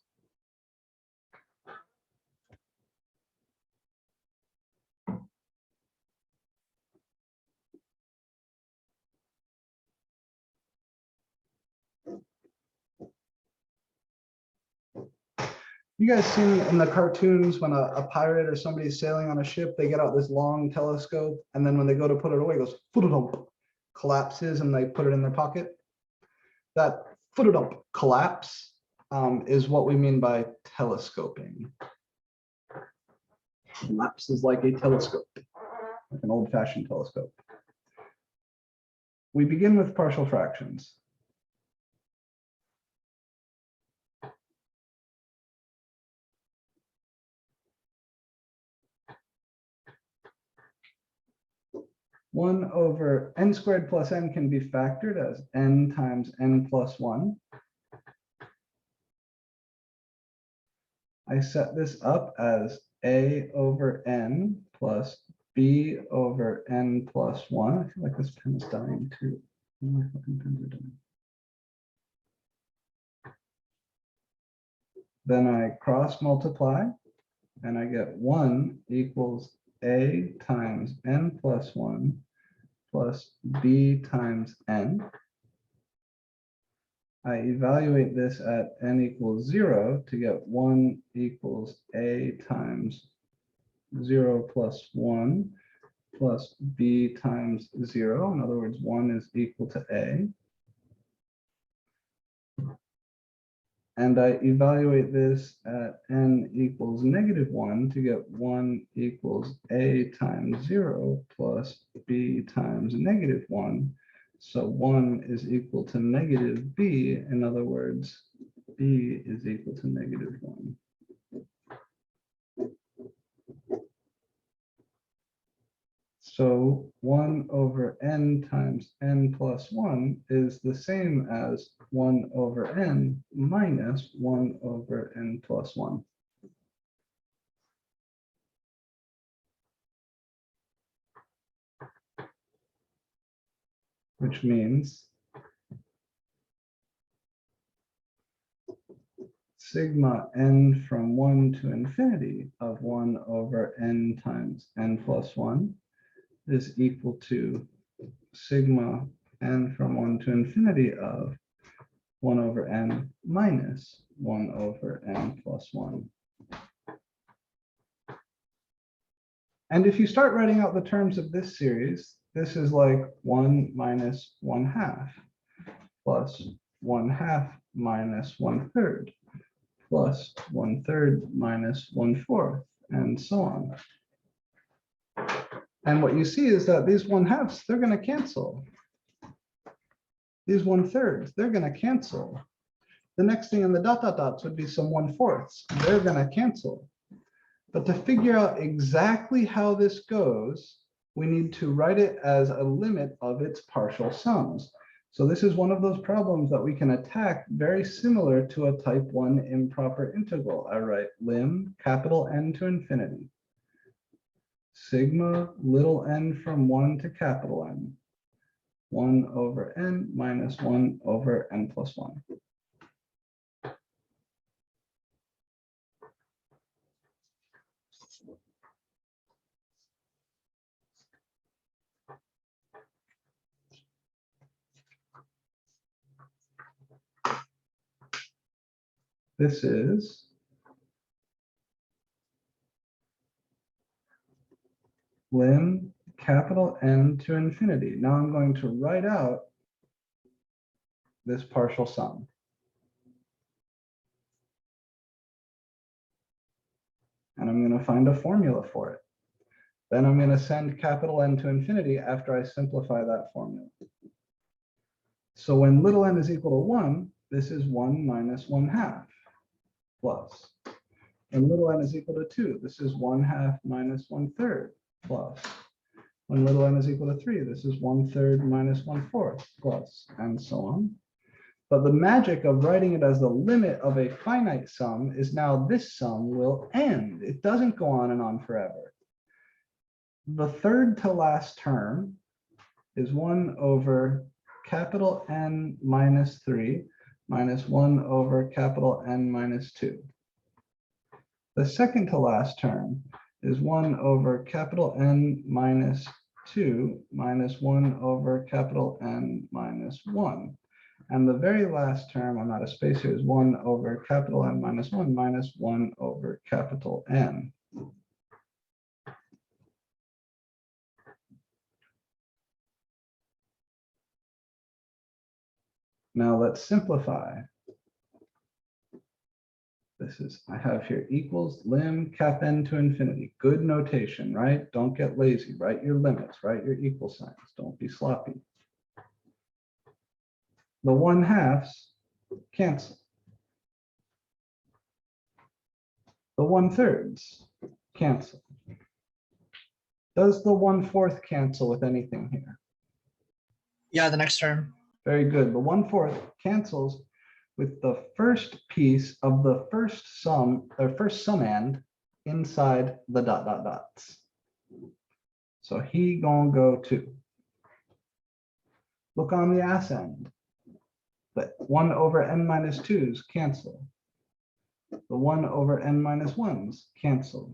You guys seen in the cartoons when a pirate or somebody's sailing on a ship, they get out this long telescope, and then when they go to put it away, it goes foot-a-dump, collapses, and they put it in their pocket? That foot-a-dump collapse is what we mean by telescoping. Collapse is like a telescope, like an old-fashioned telescope. We begin with partial fractions. One over n squared plus n can be factored as n times n plus 1. I set this up as a over n plus b over n plus 1. I feel like this pen is dying too. My fucking pens are dying. Then I cross multiply, and I get 1 equals a times n plus 1 plus b times n. I evaluate this at n equals 0 to get 1 equals a times 0 plus 1 plus b times 0. In other words, 1 is equal to a. And I evaluate this at n equals -1 to get 1 equals a times 0 plus b times -1. So 1 is equal to -b. In other words, b is equal to -1. So 1 over n times n plus 1 is the same as 1 over n minus 1 over n plus 1. Which means sigma n from 1 to infinity of 1 over n times n plus 1 is equal to sigma n from 1 to infinity of 1 over n minus 1 over n plus 1. And if you start writing out the terms of this series, this is like 1 minus 1/2 plus 1/2 minus 1/3 plus 1/3 minus 1/4, and so on. And what you see is that these 1/2s, they're going to cancel. These 1/3s, they're going to cancel. The next thing in the dot dot dots would be some 1/4s. They're going to cancel. But to figure out exactly how this goes, we need to write it as a limit of its partial sums. So this is one of those problems that we can attack very similar to a type 1 improper integral. I write lim capital N to infinity. Sigma little n from 1 to capital N. 1 over n minus 1 over n plus 1. This is lim capital N to infinity. Now I'm going to write out this partial sum. And I'm going to find a formula for it. Then I'm going to send capital N to infinity after I simplify that formula. So when little n is equal to 1, this is 1 minus 1/2 plus. When little n is equal to 2, this is 1/2 minus 1/3 plus. When little n is equal to 3, this is 1/3 minus 1/4 plus, and so on. But the magic of writing it as the limit of a finite sum is now this sum will end. It doesn't go on and on forever. The third to last term is 1 over capital N minus 3 minus 1 over capital N minus 2. The second to last term is 1 over capital N minus 2 minus 1 over capital N minus 1. And the very last term, I'm out of space here, is 1 over capital N minus 1 minus 1 over capital N. Now let's simplify. This is, I have here equals lim cap n to infinity. Good notation, right? Don't get lazy. Write your limits, write your equal signs. Don't be sloppy. The 1/2 cancel. The 1/3 cancel. Does the 1/4 cancel with anything here? Yeah, the next term. Very good. The 1/4 cancels with the first piece of the first sum, or first summand inside the dot dot dots. So he gonna go 2. Look on the ass end. The 1 over n minus 2's cancel. The 1 over n minus 1's cancel.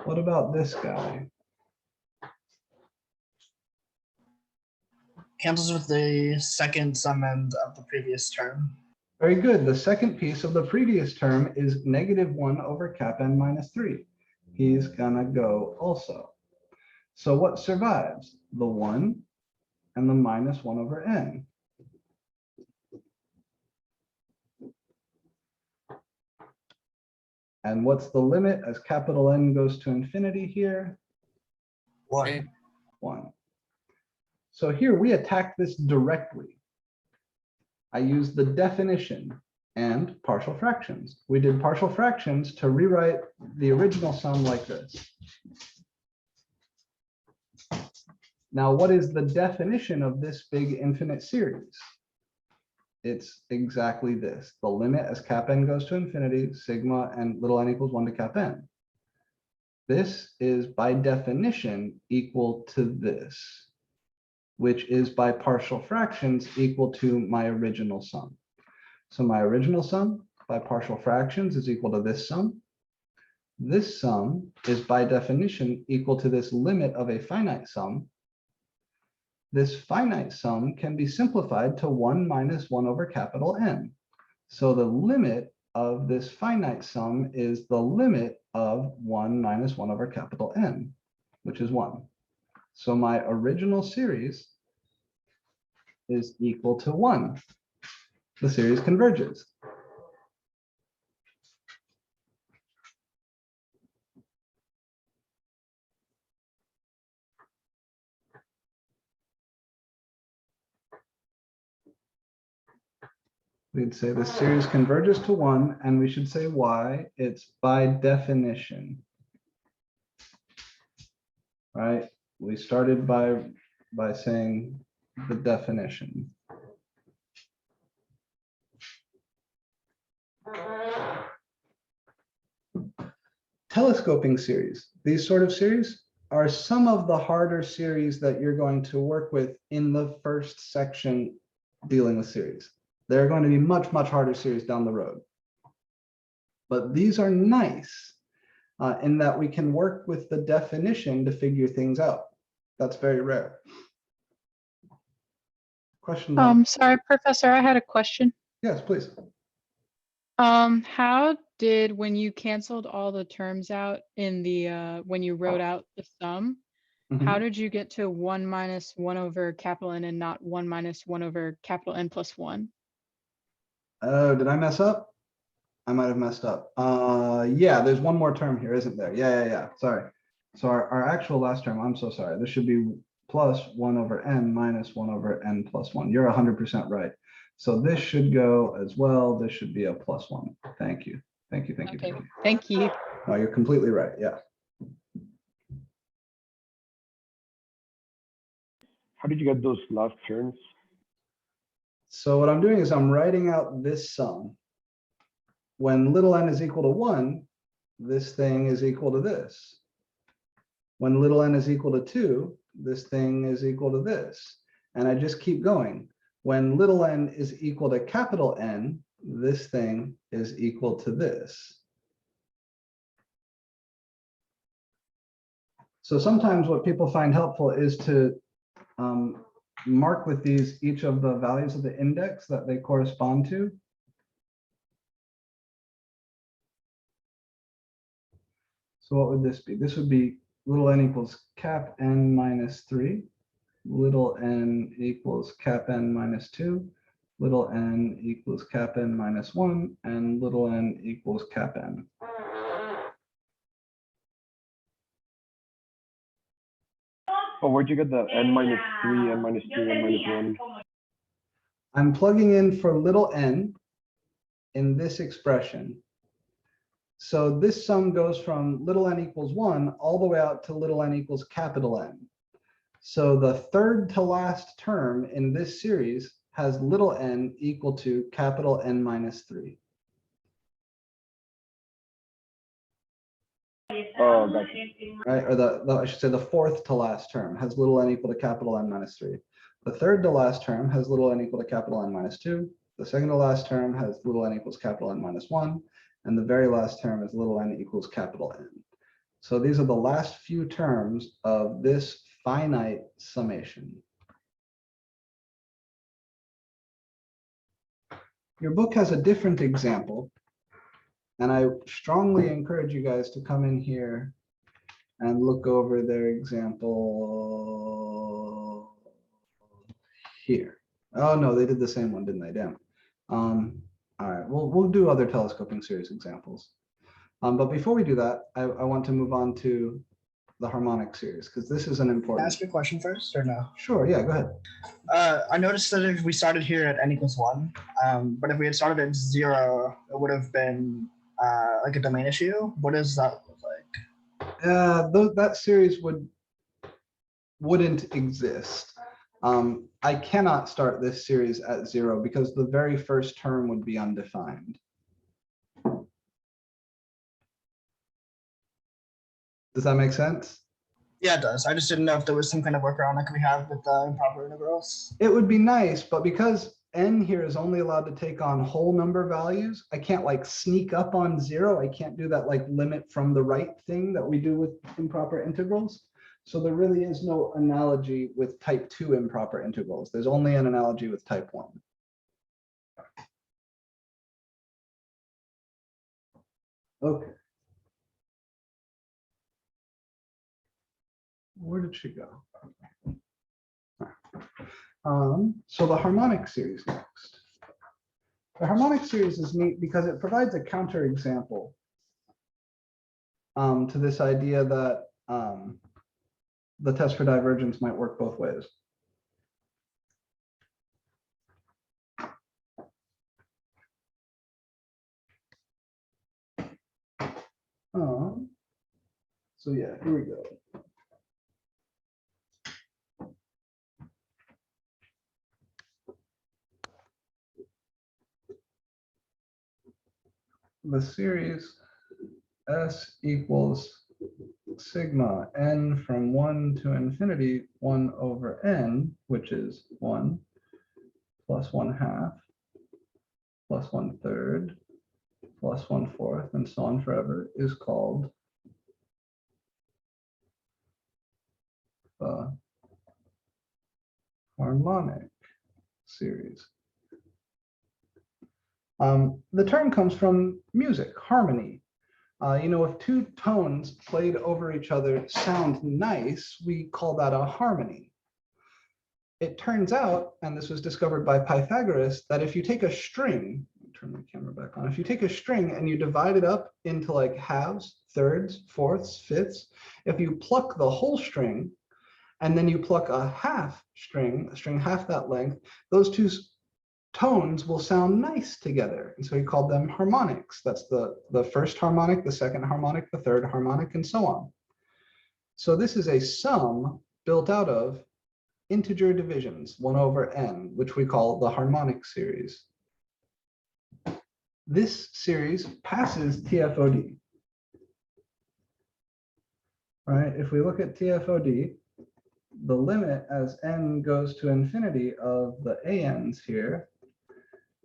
What about this guy? Cancels with the second sum end of the previous term. Very good. The second piece of the previous term is negative 1 over cap n minus 3. He's gonna go also. So what survives? The 1 and the minus 1 over n. And what's the limit as capital N goes to infinity here? 1. 1. So here we attack this directly. I use the definition and partial fractions. We did partial fractions to rewrite the original sum like this. Now, what is the definition of this big infinite series? It's exactly this. The limit as cap n goes to infinity, sigma and little n equals 1 to cap n. This is by definition equal to this, which is by partial fractions equal to my original sum. So my original sum by partial fractions is equal to this sum. This sum is by definition equal to this limit of a finite sum. This finite sum can be simplified to 1 minus 1 over capital N. So the limit of this finite sum is the limit of 1 minus 1 over capital N, which is 1. So my original series is equal to 1. The series converges. We'd say the series converges to 1, and we should say why. It's by definition. Right? We started by saying the definition. Telescoping series. These sort of series are some of the harder series that you're going to work with in the first section dealing with series. They're going to be much, much harder series down the road. But these are nice in that we can work with the definition to figure things out. That's very rare. Question. Sorry, Professor, I had a question. Yes, please. How did, when you canceled all the terms out in the, when you wrote out the sum, how did you get to 1 minus 1 over capital N and not 1 minus 1 over capital N plus 1? Oh, did I mess up? I might have messed up. Yeah, there's one more term here, isn't there? Yeah. Sorry. So our actual last term, I'm so sorry. This should be plus 1 over n minus 1 over n plus 1. You're 100% right. So this should go as well. This should be a plus 1. Thank you. Thank you. Okay, thank you. No, you're completely right. Yeah. How did you get those last terms? So what I'm doing is I'm writing out this sum. When little n is equal to 1, this thing is equal to this. When little n is equal to 2, this thing is equal to this. And I just keep going. When little n is equal to capital N, this thing is equal to this. So sometimes what people find helpful is to mark with these each of the values of the index that they correspond to. So what would this be? This would be little n equals cap n minus 3, little n equals cap n minus 2, little n equals cap n minus 1, and little n equals cap n. Oh, where'd you get the n minus 3, n minus 2, n minus 1? I'm plugging in for little n in this expression. So this sum goes from little n equals 1 all the way out to little n equals capital N. So the third to last term in this series has little n equal to capital N minus 3. Oh, gotcha. Right, or I should say the fourth to last term has little n equal to capital N minus 3. The third to last term has little n equal to capital N minus 2. The second to last term has little n equals capital N minus 1. And the very last term is little n equals capital N. So these are the last few terms of this finite summation. Your book has a different example, and I strongly encourage you guys to come in here and look over their example here. Oh no, they did the same one, didn't they? Damn. All right, we'll do other telescoping series examples. But before we do that, I want to move on to the harmonic series, because this is an Can I important. ask you a question first or no? Sure, yeah, go ahead. I noticed that if we started here at n equals 1, but if we had started at 0, it would have been like a domain issue. What does that look like? That series wouldn't exist. I cannot start this series at 0 because the very first term would be undefined. Does that make sense? Yeah, it does. I just didn't know if there was some kind of workaround that we have with improper integrals. It would be nice, but because n here is only allowed to take on whole number values, I can't like sneak up on 0. I can't do that like limit from the right thing that we do with improper integrals. So there really is no analogy with type 2 improper integrals. There's only an analogy with type 1. Okay. Where did she go? So the harmonic series next. The harmonic series is neat because it provides a counterexample to this idea that the test for divergence might work both ways. So yeah, here we go. The series S equals sigma n from 1 to infinity 1 over n, which is 1 plus 1/2 plus 1/3 plus 1/4 and so on forever, is called the harmonic series. The term comes from music, harmony. If two tones played over each other sound nice, we call that a harmony. It turns out, and this was discovered by Pythagoras, that if you take a string, turn my camera back on, if you take a string and you divide it up into like halves, thirds, fourths, fifths, if you pluck the whole string and then you pluck a half string, a string half that length, those two tones will sound nice together. And so he called them harmonics. That's the first harmonic, the second harmonic, the third harmonic, and so on. So this is a sum built out of integer divisions, 1 over n, which we call the harmonic series. This series passes TFOD. Right? If we look at TFOD, the limit as n goes to infinity of the ANs here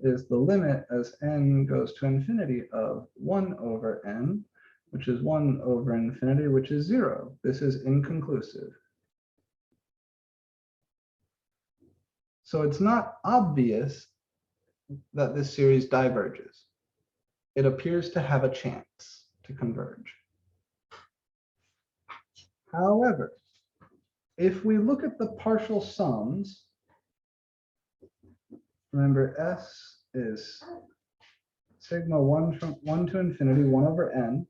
is the limit as n goes to infinity of 1 over n, which is 1 over infinity, which is 0. This is inconclusive. So it's not obvious that this series diverges. It appears to have a chance to converge. However, if we look at the partial sums, remember S is sigma 1 from 1 to infinity, 1 over n.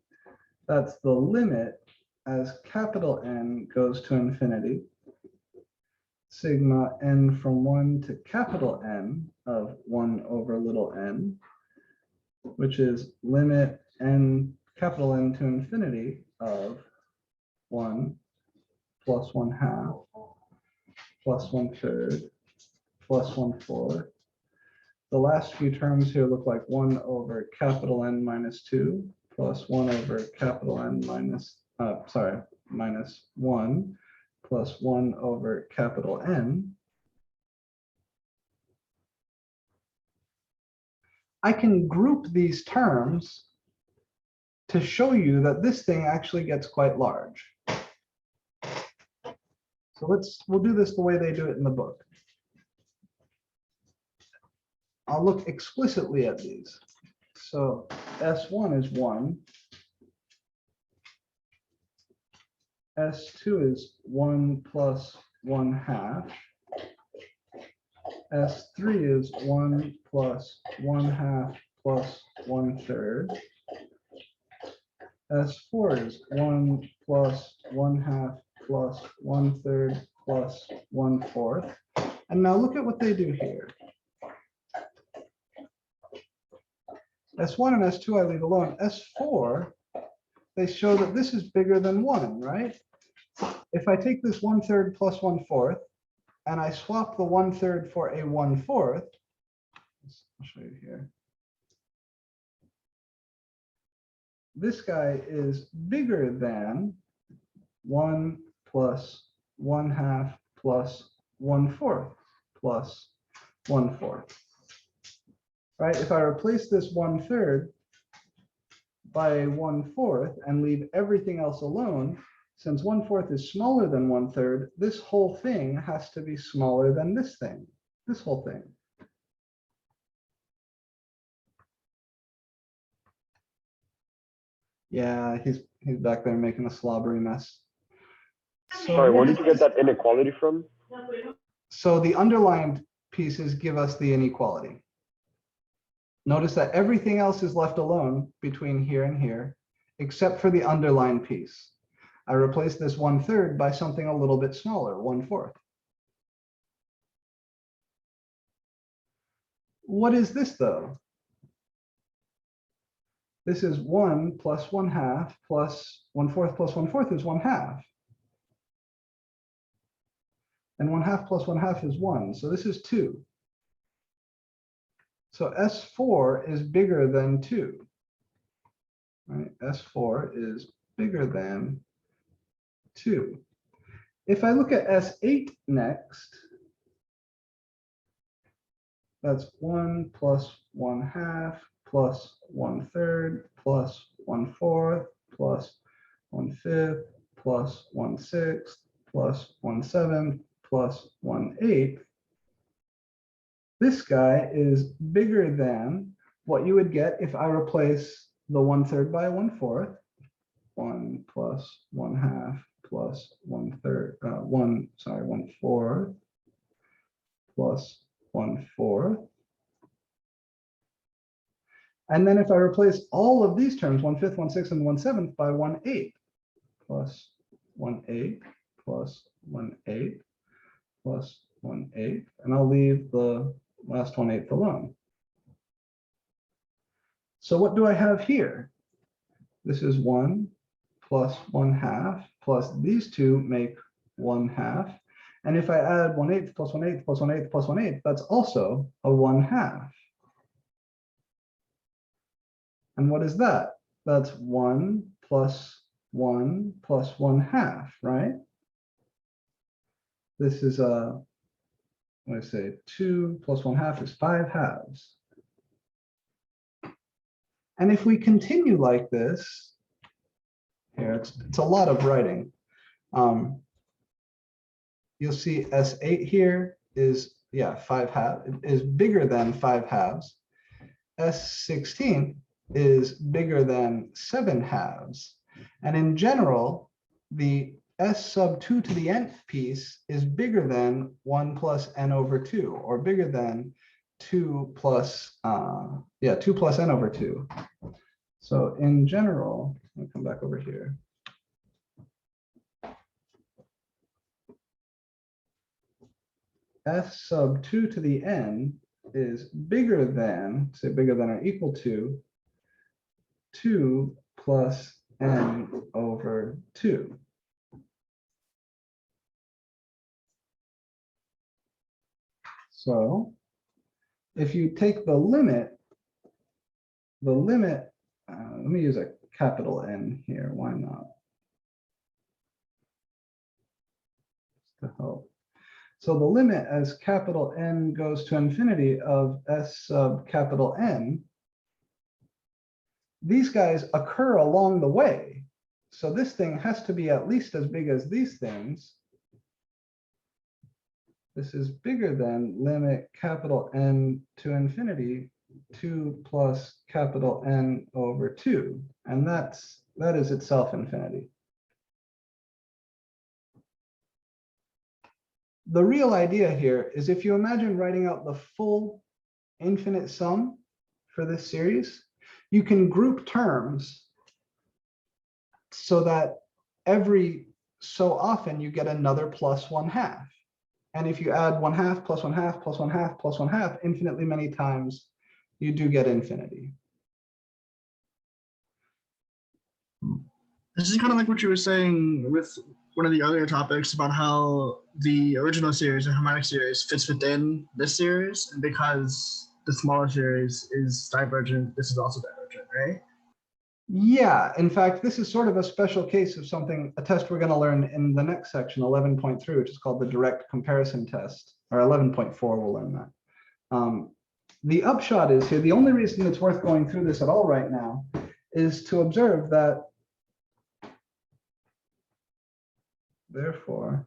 That's the limit as capital N goes to infinity. Sigma n from 1 to capital N of 1 over little n, which is limit n capital N to infinity of 1 plus 1/2 plus 1/3 plus 1/4. The last few terms here look like 1 over capital N minus 2 plus 1 over capital N minus, minus 1 plus 1 over capital N. I can group these terms to show you that this thing actually gets quite large. So we'll do this the way they do it in the book. I'll look explicitly at these. So S1 is 1. S2 is 1 plus 1/2. S3 is 1 plus 1/2 plus 1/3. S4 is 1 plus 1/2 plus 1/3 plus 1/4. And now look at what they do here. S1 and S2 I leave alone. S4, they show that this is bigger than 1, right? If I take this 1/3 plus 1/4 and I swap the 1/3 for a 1/4, I'll show you here. This guy is bigger than 1 plus 1/2 plus 1/4 plus 1/4. Right? If I replace this 1/3 by a 1/4 and leave everything else alone, since 1/4 is smaller than 1/3, this whole thing has to be smaller than this thing, this whole thing. Yeah, he's back there making a slobbery mess. Sorry, where did you get that inequality from? So the underlined pieces give us the inequality. Notice that everything else is left alone between here and here, except for the underlined piece. I replaced this 1/3 by something a little bit smaller, 1/4. What is this though? This is 1 plus 1/2 plus 1/4 plus 1/4 is 1/2. And 1/2 plus 1/2 is 1. So this is 2. So S4 is bigger than 2. Right? S4 is bigger than 2. If I look at S8 next, that's 1 plus 1/2 plus 1/3 plus 1/4 plus 1/5 plus 1/6 plus 1/7 plus 1/8. This guy is bigger than what you would get if I replace the 1/3 by 1/4. 1 plus 1/2 plus 1/3, 1/4 plus 1/4. And then if I replace all of these terms, 1/5, 1/6, and 1/7 by 1/8 plus 1/8 plus 1/8 plus 1/8, and I'll leave the last 1/8 alone. So what do I have here? This is 1 plus 1/2 plus these two make 1/2. And if I add 1/8 plus 1/8 plus 1/8 plus 1/8, that's also a 1/2. And what is that? That's 1 plus 1 plus 1/2, right? This is what do I say? 2 plus 1/2 is 5 halves. And if we continue like this, here, it's a lot of writing. You'll see S8 here is, yeah, 5 halves, is bigger than 5 halves. S16 is bigger than 7 halves. And in general, the S sub 2 to the nth piece is bigger than 1 plus n over 2, or bigger than 2 plus, 2 plus n over 2. So in general, I'll come back over here. S sub 2 to the n is bigger than, say bigger than or equal to 2 plus n over 2. So if you take the limit, let me use a capital N here, why not? Just to help. So the limit as capital N goes to infinity of S sub capital N, these guys occur along the way. So this thing has to be at least as big as these things. This is bigger than limit capital N to infinity 2 plus capital N over 2. And that is itself infinity. The real idea here is if you imagine writing out the full infinite sum for this series, you can group terms so that every so often you get another plus 1/2. And if you add 1/2 plus 1/2 plus 1/2 plus 1/2 infinitely many times, you do get infinity. This is kind of like what you were saying with one of the earlier topics about how the original series, the harmonic series, fits within this series, and because the smaller series is divergent, this is also divergent, right? Yeah, in fact, this is sort of a special case of something, a test we're going to learn in the next section, 11.3, which is called the direct comparison test, or 11.4, we'll learn that. The upshot is here, the only reason it's worth going through this at all right now is to observe that, therefore,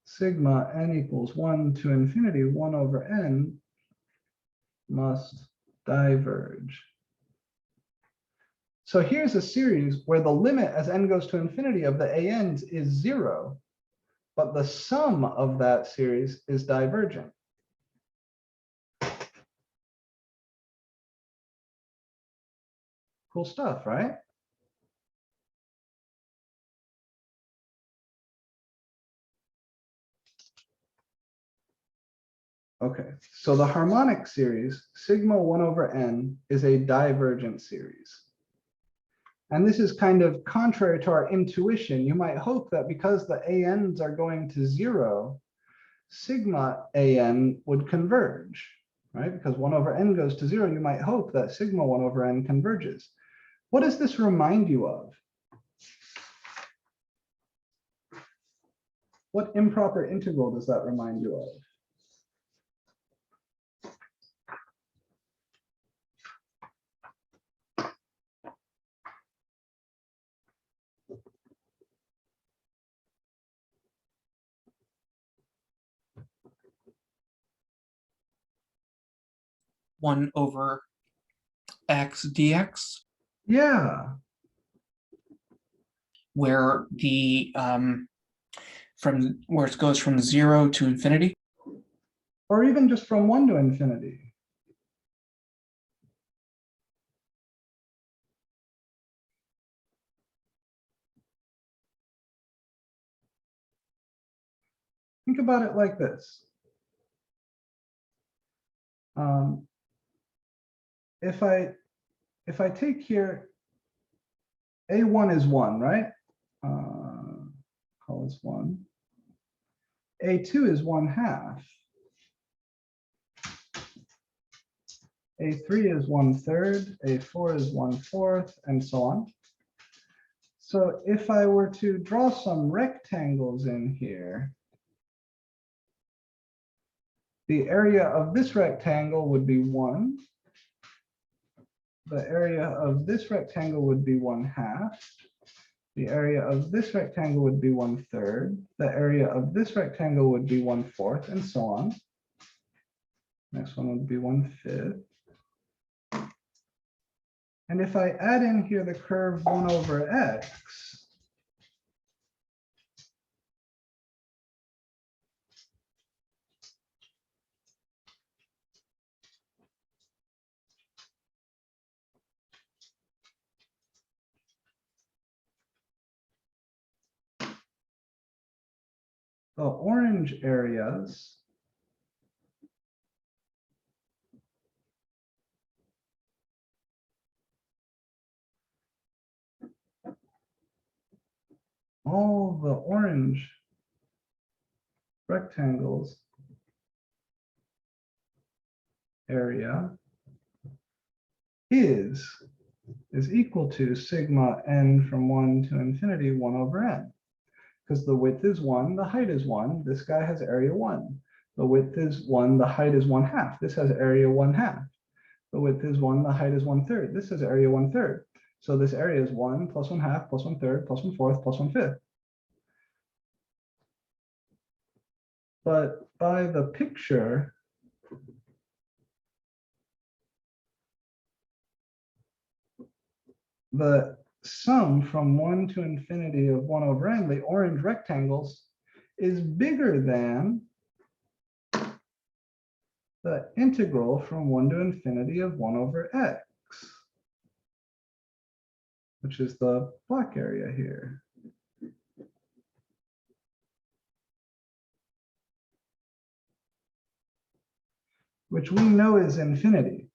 sigma n equals 1 to infinity 1 over n must diverge. So here's a series where the limit as n goes to infinity of the ANs is 0, but the sum of that series is divergent. Cool stuff, right? Okay, so the harmonic series, sigma 1 over n, is a divergent series. And this is kind of contrary to our intuition. You might hope that because the ANs are going to 0, sigma AN would converge, right? Because 1 over n goes to 0, you might hope that sigma 1 over n converges. What does this remind you of? What improper integral does that remind you of? One over x dx, Yeah, where the from where it goes from 0 to infinity. or even just from 1 to infinity. Think about it like this. If I take here, A1 is 1, right? Call this 1. A2 is 1/2. A3 is 1/3. A4 is 1/4, and so on. So if I were to draw some rectangles in here, the area of this rectangle would be 1. The area of this rectangle would be 1/2. The area of this rectangle would be 1/3. The area of this rectangle would be 1/4, and so on. Next one would be 1/5. And if I add in here the curve 1/x, the orange areas all the orange rectangles area is equal to sigma n from 1 to infinity 1/n. Because the width is 1, the height is 1. This guy has area 1. The width is 1, the height is 1/2. This has area 1/2. The width is 1, the height is 1/3. This has area 1/3. So this area is 1 plus 1/2 plus 1/3 plus 1/4 plus 1/5. But by the picture, the sum from 1 to infinity of 1/n, the orange rectangles, is bigger than the integral from 1 to infinity of 1/x, which is the black area here. Which we know is infinity,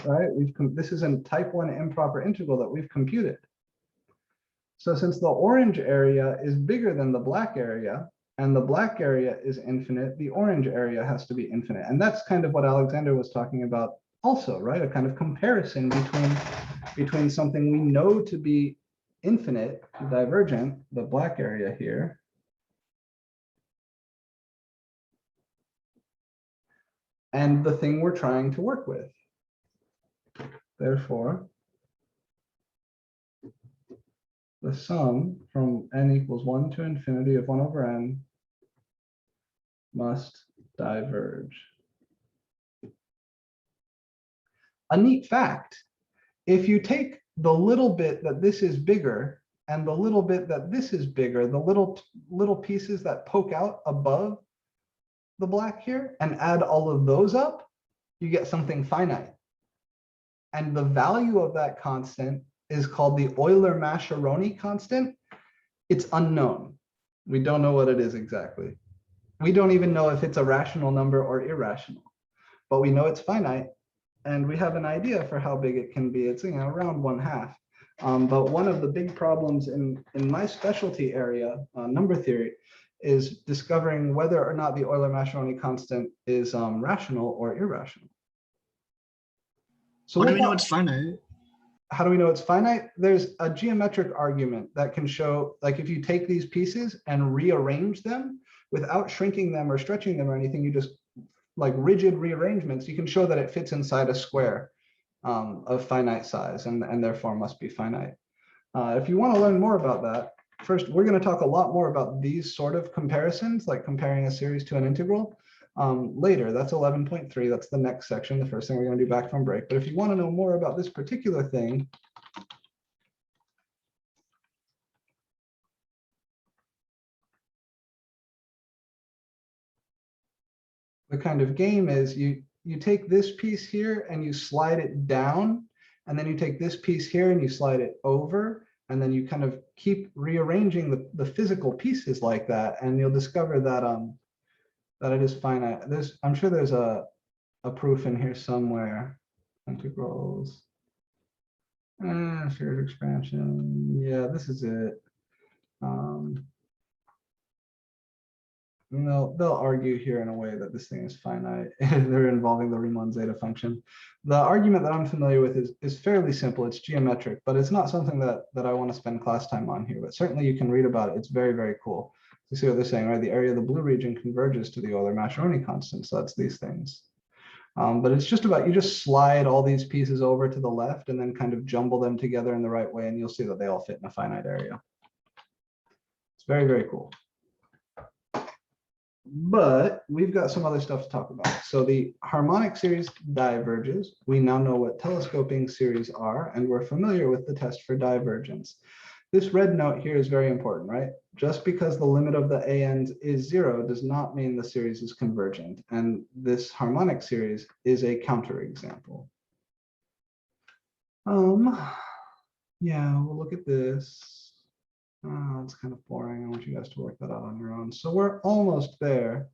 right? This is a type 1 improper integral that we've computed. So since the orange area is bigger than the black area, and the black area is infinite, the orange area has to be infinite. And that's kind of what Alexander was talking about also, right? A kind of comparison between something we know to be infinite, divergent, the black area here, and the thing we're trying to work with. Therefore, the sum from n equals 1 to infinity of 1/n must diverge. A neat fact, if you take the little bit that this is bigger and the little bit that this is bigger, the little pieces that poke out above the black here, and add all of those up, you get something finite. And the value of that constant is called the Euler-Mascheroni constant. It's unknown. We don't know what it is exactly. We don't even know if it's a rational number or irrational, but we know it's finite, and we have an idea for how big it can be. It's around 1/2. But one of the big problems in my specialty area, number theory, is discovering whether or not the Euler-Mascheroni constant is rational or irrational. So How do we know it's finite? How do we know it's finite? There's a geometric argument that can show, like, if you take these pieces and rearrange them without shrinking them or stretching them or anything, you just like rigid rearrangements, you can show that it fits inside a square of finite size and therefore must be finite. If you want to learn more about that, first, we're going to talk a lot more about these sort of comparisons, like comparing a series to an integral later. That's 11.3. That's the next section, the first thing we're going to do back from break. But if you want to know more about this particular thing, the kind of game is you take this piece here and you slide it down, and then you take this piece here and you slide it over, and then you kind of keep rearranging the physical pieces like that, and you'll discover that that it is finite. I'm sure there's a proof in here somewhere. Integrals, series expansion. Yeah, this is it. they'll argue here in a way that this thing is finite. They're involving the Riemann zeta function. The argument that I'm familiar with is fairly simple. It's geometric, but it's not something that I want to spend class time on here. But certainly you can read about it. It's very, very cool. You see what they're saying, right? The area of the blue region converges to the Euler-Mascheroni constant. So that's these things. But it's just about, you just slide all these pieces over to the left and then kind of jumble them together in the right way, and you'll see that they all fit in a finite area. It's very, very cool. But we've got some other stuff to talk about. So the harmonic series diverges. We now know what telescoping series are, and we're familiar with the test for divergence. This red note here is very important, right? Just because the limit of the ANs is 0 does not mean the series is convergent. And this harmonic series is a counterexample. Yeah, we'll look at this. Oh, it's kind of boring. I want you guys to work that out on your own. So we're almost there.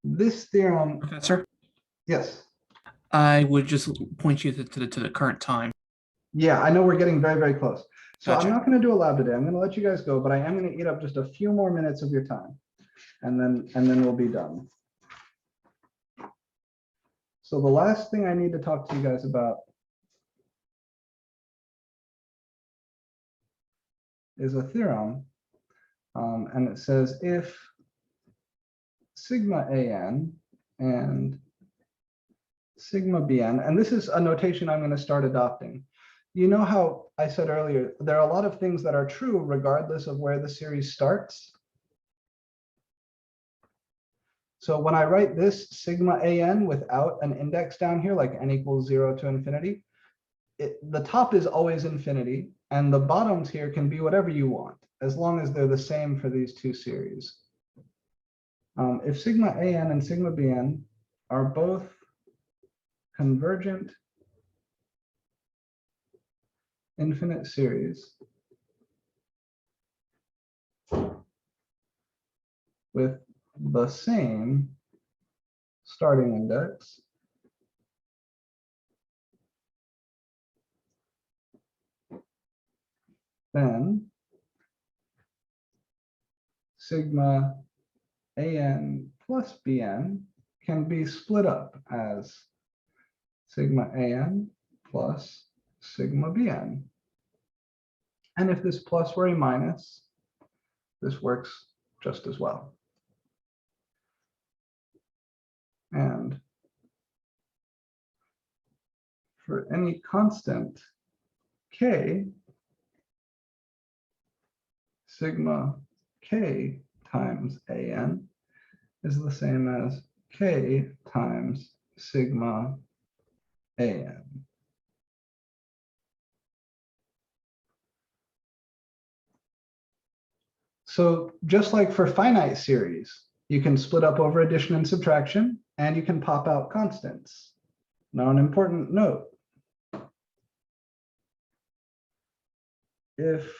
This theorem. Professor, Yes. I would just point you to the current time. Yeah, I know we're getting very, very close. So Gotcha. I'm not going to do a lab today. I'm going to let you guys go, but I am going to eat up just a few more minutes of your time, and then we'll be done. So the last thing I need to talk to you guys about is a theorem, and it says if sigma an and sigma bn, and this is a notation I'm going to start adopting. You know how I said earlier, there are a lot of things that are true regardless of where the series starts. So when I write this sigma an without an index down here, like n equals 0 to infinity, the top is always infinity, and the bottoms here can be whatever you want, as long as they're the same for these two series. If sigma an and sigma bn are both convergent infinite series with the same starting index, then sigma an plus bn can be split up as sigma an plus sigma bn. And if this plus were a minus, this works just as well. And for any constant k, sigma k times an is the same as k times sigma an. So just like for finite series, you can split up over addition and subtraction, and you can pop out constants. Now, an important note. If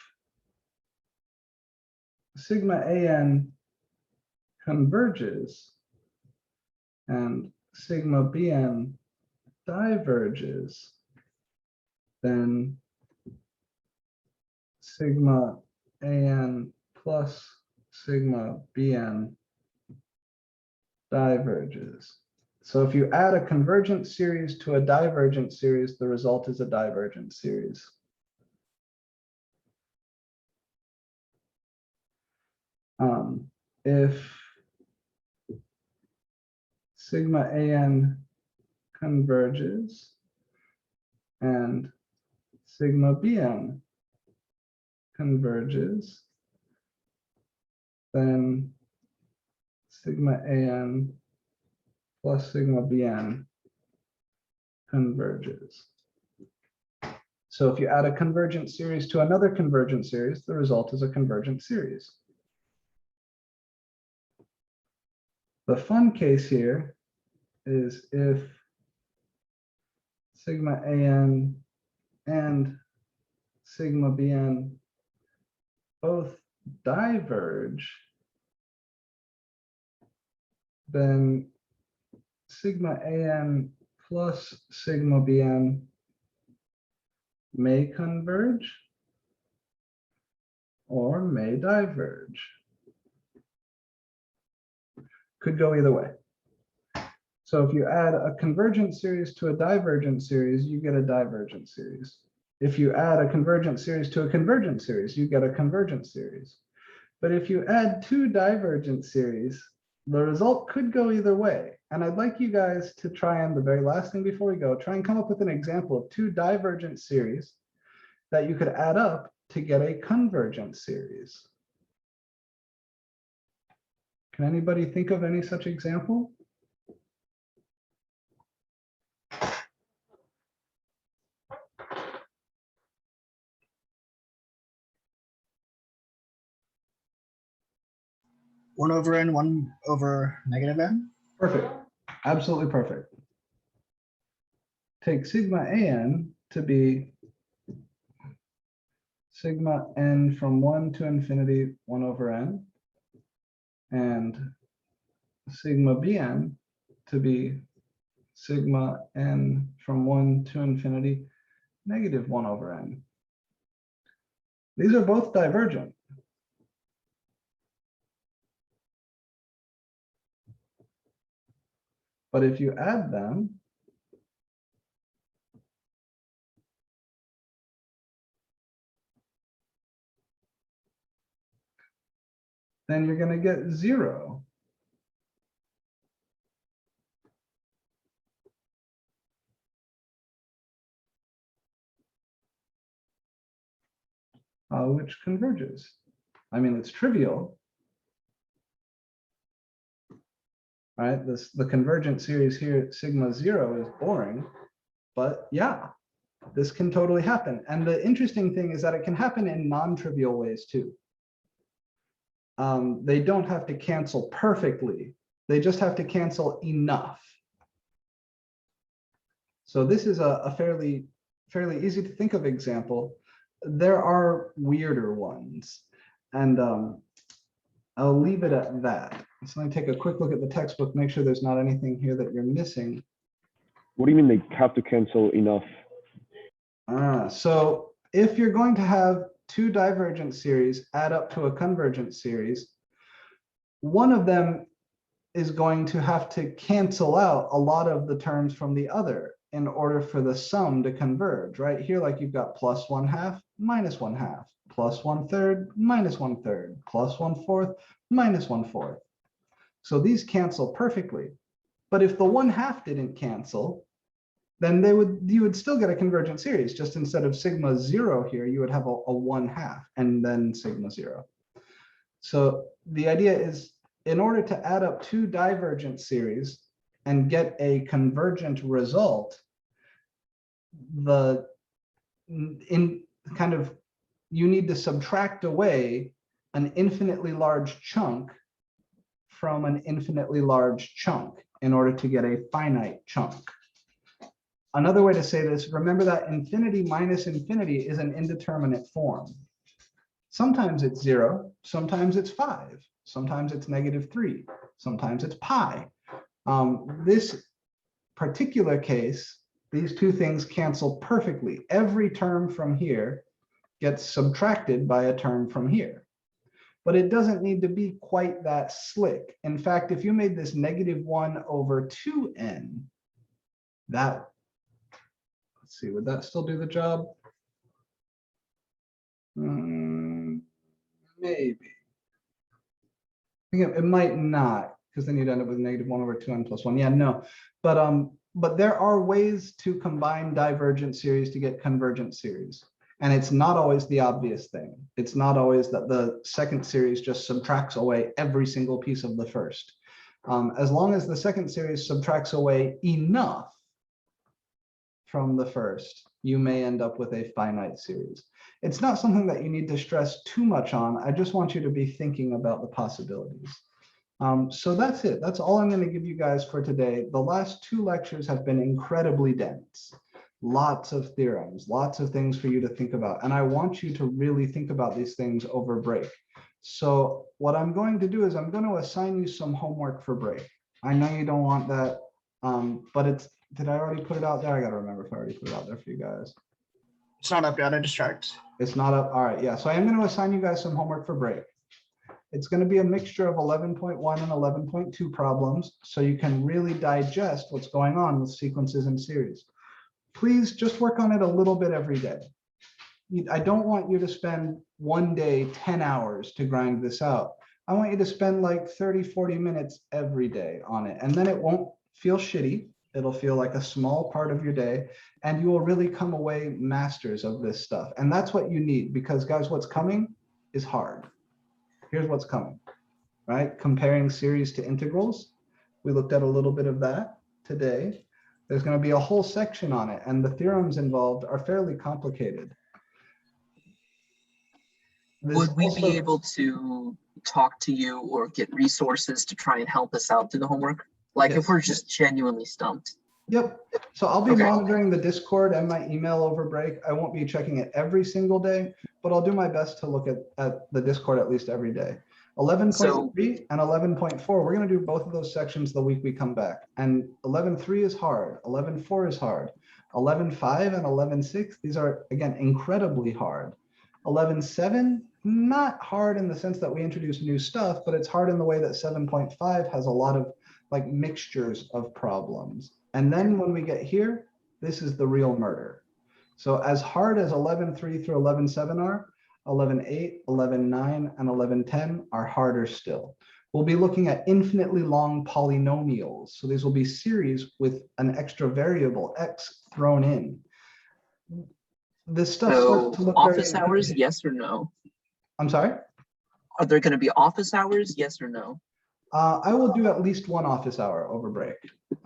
sigma an converges and sigma bn diverges, then sigma an plus sigma bn diverges. So if you add a convergent series to a divergent series, the result is a divergent series. If sigma an converges and sigma bn converges, then sigma an plus sigma bn converges. So if you add a convergent series to another convergent series, the result is a convergent series. The fun case here is if sigma an and sigma bn both diverge, then sigma an plus sigma bn may converge or may diverge. Could go either way. So if you add a convergent series to a divergent series, you get a divergent series. If you add a convergent series to a convergent series, you get a convergent series. But if you add two divergent series, the result could go either way. And I'd like you guys to try, and the very last thing before we go, try and come up with an example of two divergent series that you could add up to get a convergent series. Can anybody think of any such example? One over n, one over negative n. Perfect. Absolutely perfect. Take sigma an to be sigma n from 1 to infinity 1 over n, and sigma bn to be sigma n from 1 to infinity negative 1 over n. These are both divergent. But if you add them, then you're going to get 0. Which converges. I mean, it's trivial, right? The convergent series here, sigma 0, is boring, but yeah, this can totally happen. And the interesting thing is that it can happen in non-trivial ways too. They don't have to cancel perfectly. They just have to cancel enough. So this is a fairly easy to think of example. There are weirder ones, and I'll leave it at that. So let me take a quick look at the textbook, make sure there's not anything here that you're missing. What do you mean they have to cancel enough? So if you're going to have two divergent series add up to a convergent series, one of them is going to have to cancel out a lot of the terms from the other in order for the sum to converge. Right here, like you've got plus 1/2, minus 1/2, plus 1/3, minus 1/3, plus 1/4, minus 1/4. So these cancel perfectly. But if the 1/2 didn't cancel, then you would still get a convergent series. Just instead of sigma 0 here, you would have a 1/2 and then sigma 0. So the idea is, in order to add up two divergent series and get a convergent result, you need to subtract away an infinitely large chunk from an infinitely large chunk in order to get a finite chunk. Another way to say this, remember that infinity minus infinity is an indeterminate form. Sometimes it's 0, sometimes it's 5, sometimes it's -3, sometimes it's pi. This particular case, these two things cancel perfectly. Every term from here gets subtracted by a term from here. But it doesn't need to be quite that slick. In fact, if you made this -1 over 2n, that, let's see, would that still do the job? Maybe. I think it might not, because then you'd end up with -1 over 2n plus 1. Yeah, no. But there are ways to combine divergent series to get convergent series. And it's not always the obvious thing. It's not always that the second series just subtracts away every single piece of the first. As long as the second series subtracts away enough from the first, you may end up with a finite series. It's not something that you need to stress too much on. I just want you to be thinking about the possibilities. So that's it. That's all I'm going to give you guys for today. The last two lectures have been incredibly dense. Lots of theorems, lots of things for you to think about. And I want you to really think about these things over break. So what I'm going to do is I'm going to assign you some homework for break. I know you don't want that, but did I already put it out there? I got to remember if I already put it out there for you guys. It's not up yet, I just checked. It's not up. All right, yeah. So I am going to assign you guys some homework for break. It's going to be a mixture of 11.1 and 11.2 problems, so you can really digest what's going on with sequences and series. Please just work on it a little bit every day. I don't want you to spend one day, 10 hours to grind this out. I want you to spend like 30, 40 minutes every day on it. And then it won't feel shitty. It'll feel like a small part of your day, and you will really come away masters of this stuff. And that's what you need, because guys, what's coming is hard. Here's what's coming, right? Comparing series to integrals. We looked at a little bit of that today. There's going to be a whole section on it, and the theorems involved are fairly complicated. Would we be able to talk to you or get resources to try and help us out through the homework? Like Yes. if we're just genuinely stumped. Yep. So I'll be Okay. monitoring the Discord and my email over break. I won't be checking it every single day, but I'll do my best to look at the Discord at least every day. 11.3 and 11.4, we're going to do both of those sections the week we come back. And 11.3 is hard. 11.4 is hard. 11.5 and 11.6, these are, again, incredibly hard. 11.7, not hard in the sense that we introduce new stuff, but it's hard in the way that 7.5 has a lot of like mixtures of problems. And then when we get here, this is the real murder. So as hard as 11.3 through 11.7 are, 11.8, 11.9, and 11.10 are harder still. We'll be looking at infinitely long polynomials. So these will be series with an extra variable, x, thrown in. This stuff So starts to look office very hours, intimidating. yes or no? I'm sorry? Are there going to be office hours, yes or no? I will do at least one office hour over break.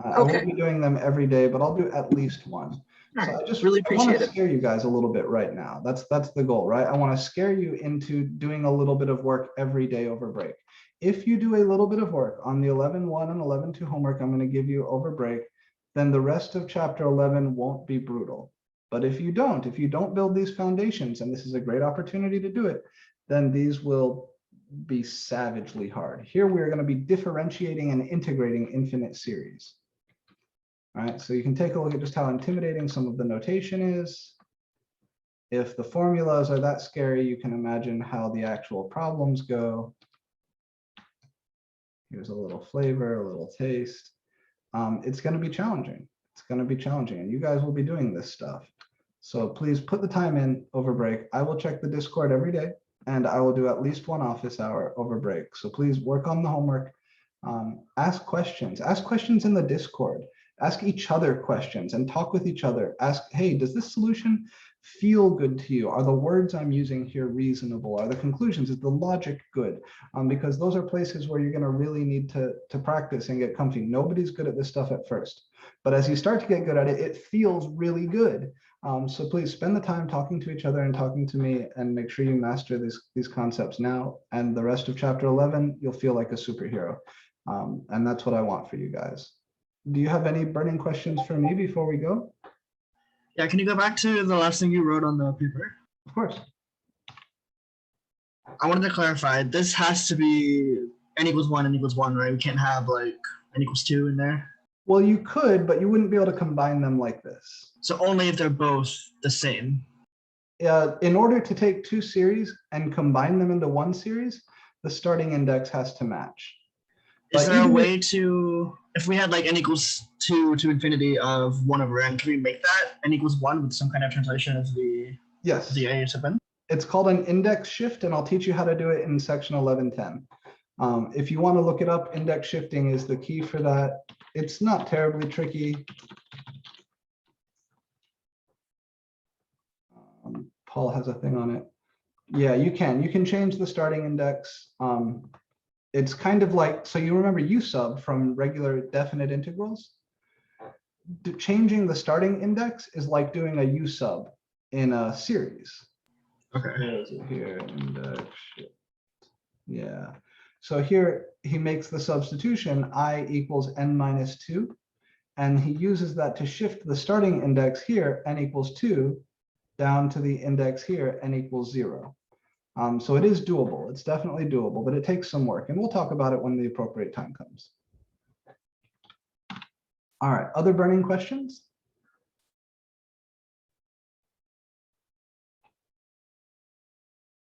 I Okay. won't be doing them every day, but I'll do at least one. All So right. I just Really I want appreciate to it. scare you guys a little bit right now. That's the goal, right? I want to scare you into doing a little bit of work every day over break. If you do a little bit of work on the 11.1 and 11.2 homework I'm going to give you over break, then the rest of chapter 11 won't be brutal. But if you don't build these foundations, and this is a great opportunity to do it, then these will be savagely hard. Here we're going to be differentiating and integrating infinite series. All right, so you can take a look at just how intimidating some of the notation is. If the formulas are that scary, you can imagine how the actual problems go. Here's a little flavor, a little taste. It's going to be challenging. It's going to be challenging, and you guys will be doing this stuff. So please put the time in over break. I will check the Discord every day, and I will do at least one office hour over break. So please work on the homework. Ask questions. Ask questions in the Discord. Ask each other questions and talk with each other. Ask, hey, does this solution feel good to you? Are the words I'm using here reasonable? Are the conclusions, is the logic good? Because those are places where you're going to really need to practice and get comfy. Nobody's good at this stuff at first, but as you start to get good at it, it feels really good. So please spend the time talking to each other and talking to me, and make sure you master these concepts now. And the rest of chapter 11, you'll feel like a superhero. And that's what I want for you guys. Do you have any burning questions for me before we go? Yeah, can you go back to the last thing you wrote on the paper? Of course. I wanted to clarify, this has to be n equals 1, n equals 1, right? We can't have like n equals 2 in there. Well, you could, but you wouldn't be able to combine them like this. So only if they're both the same. In order to take two series and combine them into one series, the starting index has to match. Is But there a even way to, if we had like n equals 2 to infinity of 1 over n, can we make that n equals 1 with some kind of translation of yes, the a sub n? it's called an index shift, and I'll teach you how to do it in section 1110. If you want to look it up, index shifting is the key for that. It's not terribly tricky. Paul has a thing on it. Yeah, you can change the starting index. It's kind of like, so you remember u sub from regular definite integrals? Changing the starting index is like doing a u sub in a series. Okay. Where is it here? Index shift. Yeah. So here he makes the substitution I equals n minus 2, and he uses that to shift the starting index here, n equals 2, down to the index here, n equals 0. So it is doable. It's definitely doable, but it takes some work, and we'll talk about it when the appropriate time comes. All right, other burning questions?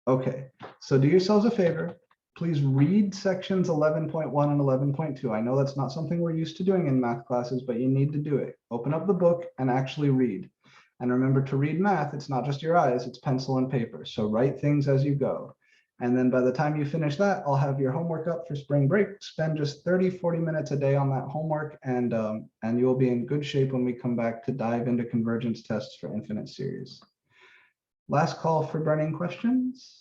Okay, so do yourselves a favor. please read sections 11.1 and 11.2. I know that's not something we're used to doing in math classes, but you need to do it. Open up the book and actually read. And remember, to read math, it's not just your eyes, it's pencil and paper. So write things as you go. And then by the time you finish that, I'll have your homework up for spring break. Spend just 30-40 minutes a day on that homework, and you'll be in good shape when we come back to dive into convergence tests for infinite series. Last call for burning questions.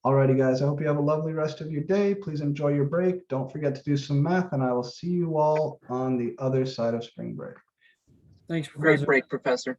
Alrighty, guys, I hope you have a lovely rest of your day. Please enjoy your break. Don't forget to do some math, and I will see you all on the other side of spring break. Thanks, Great Professor. break, Professor.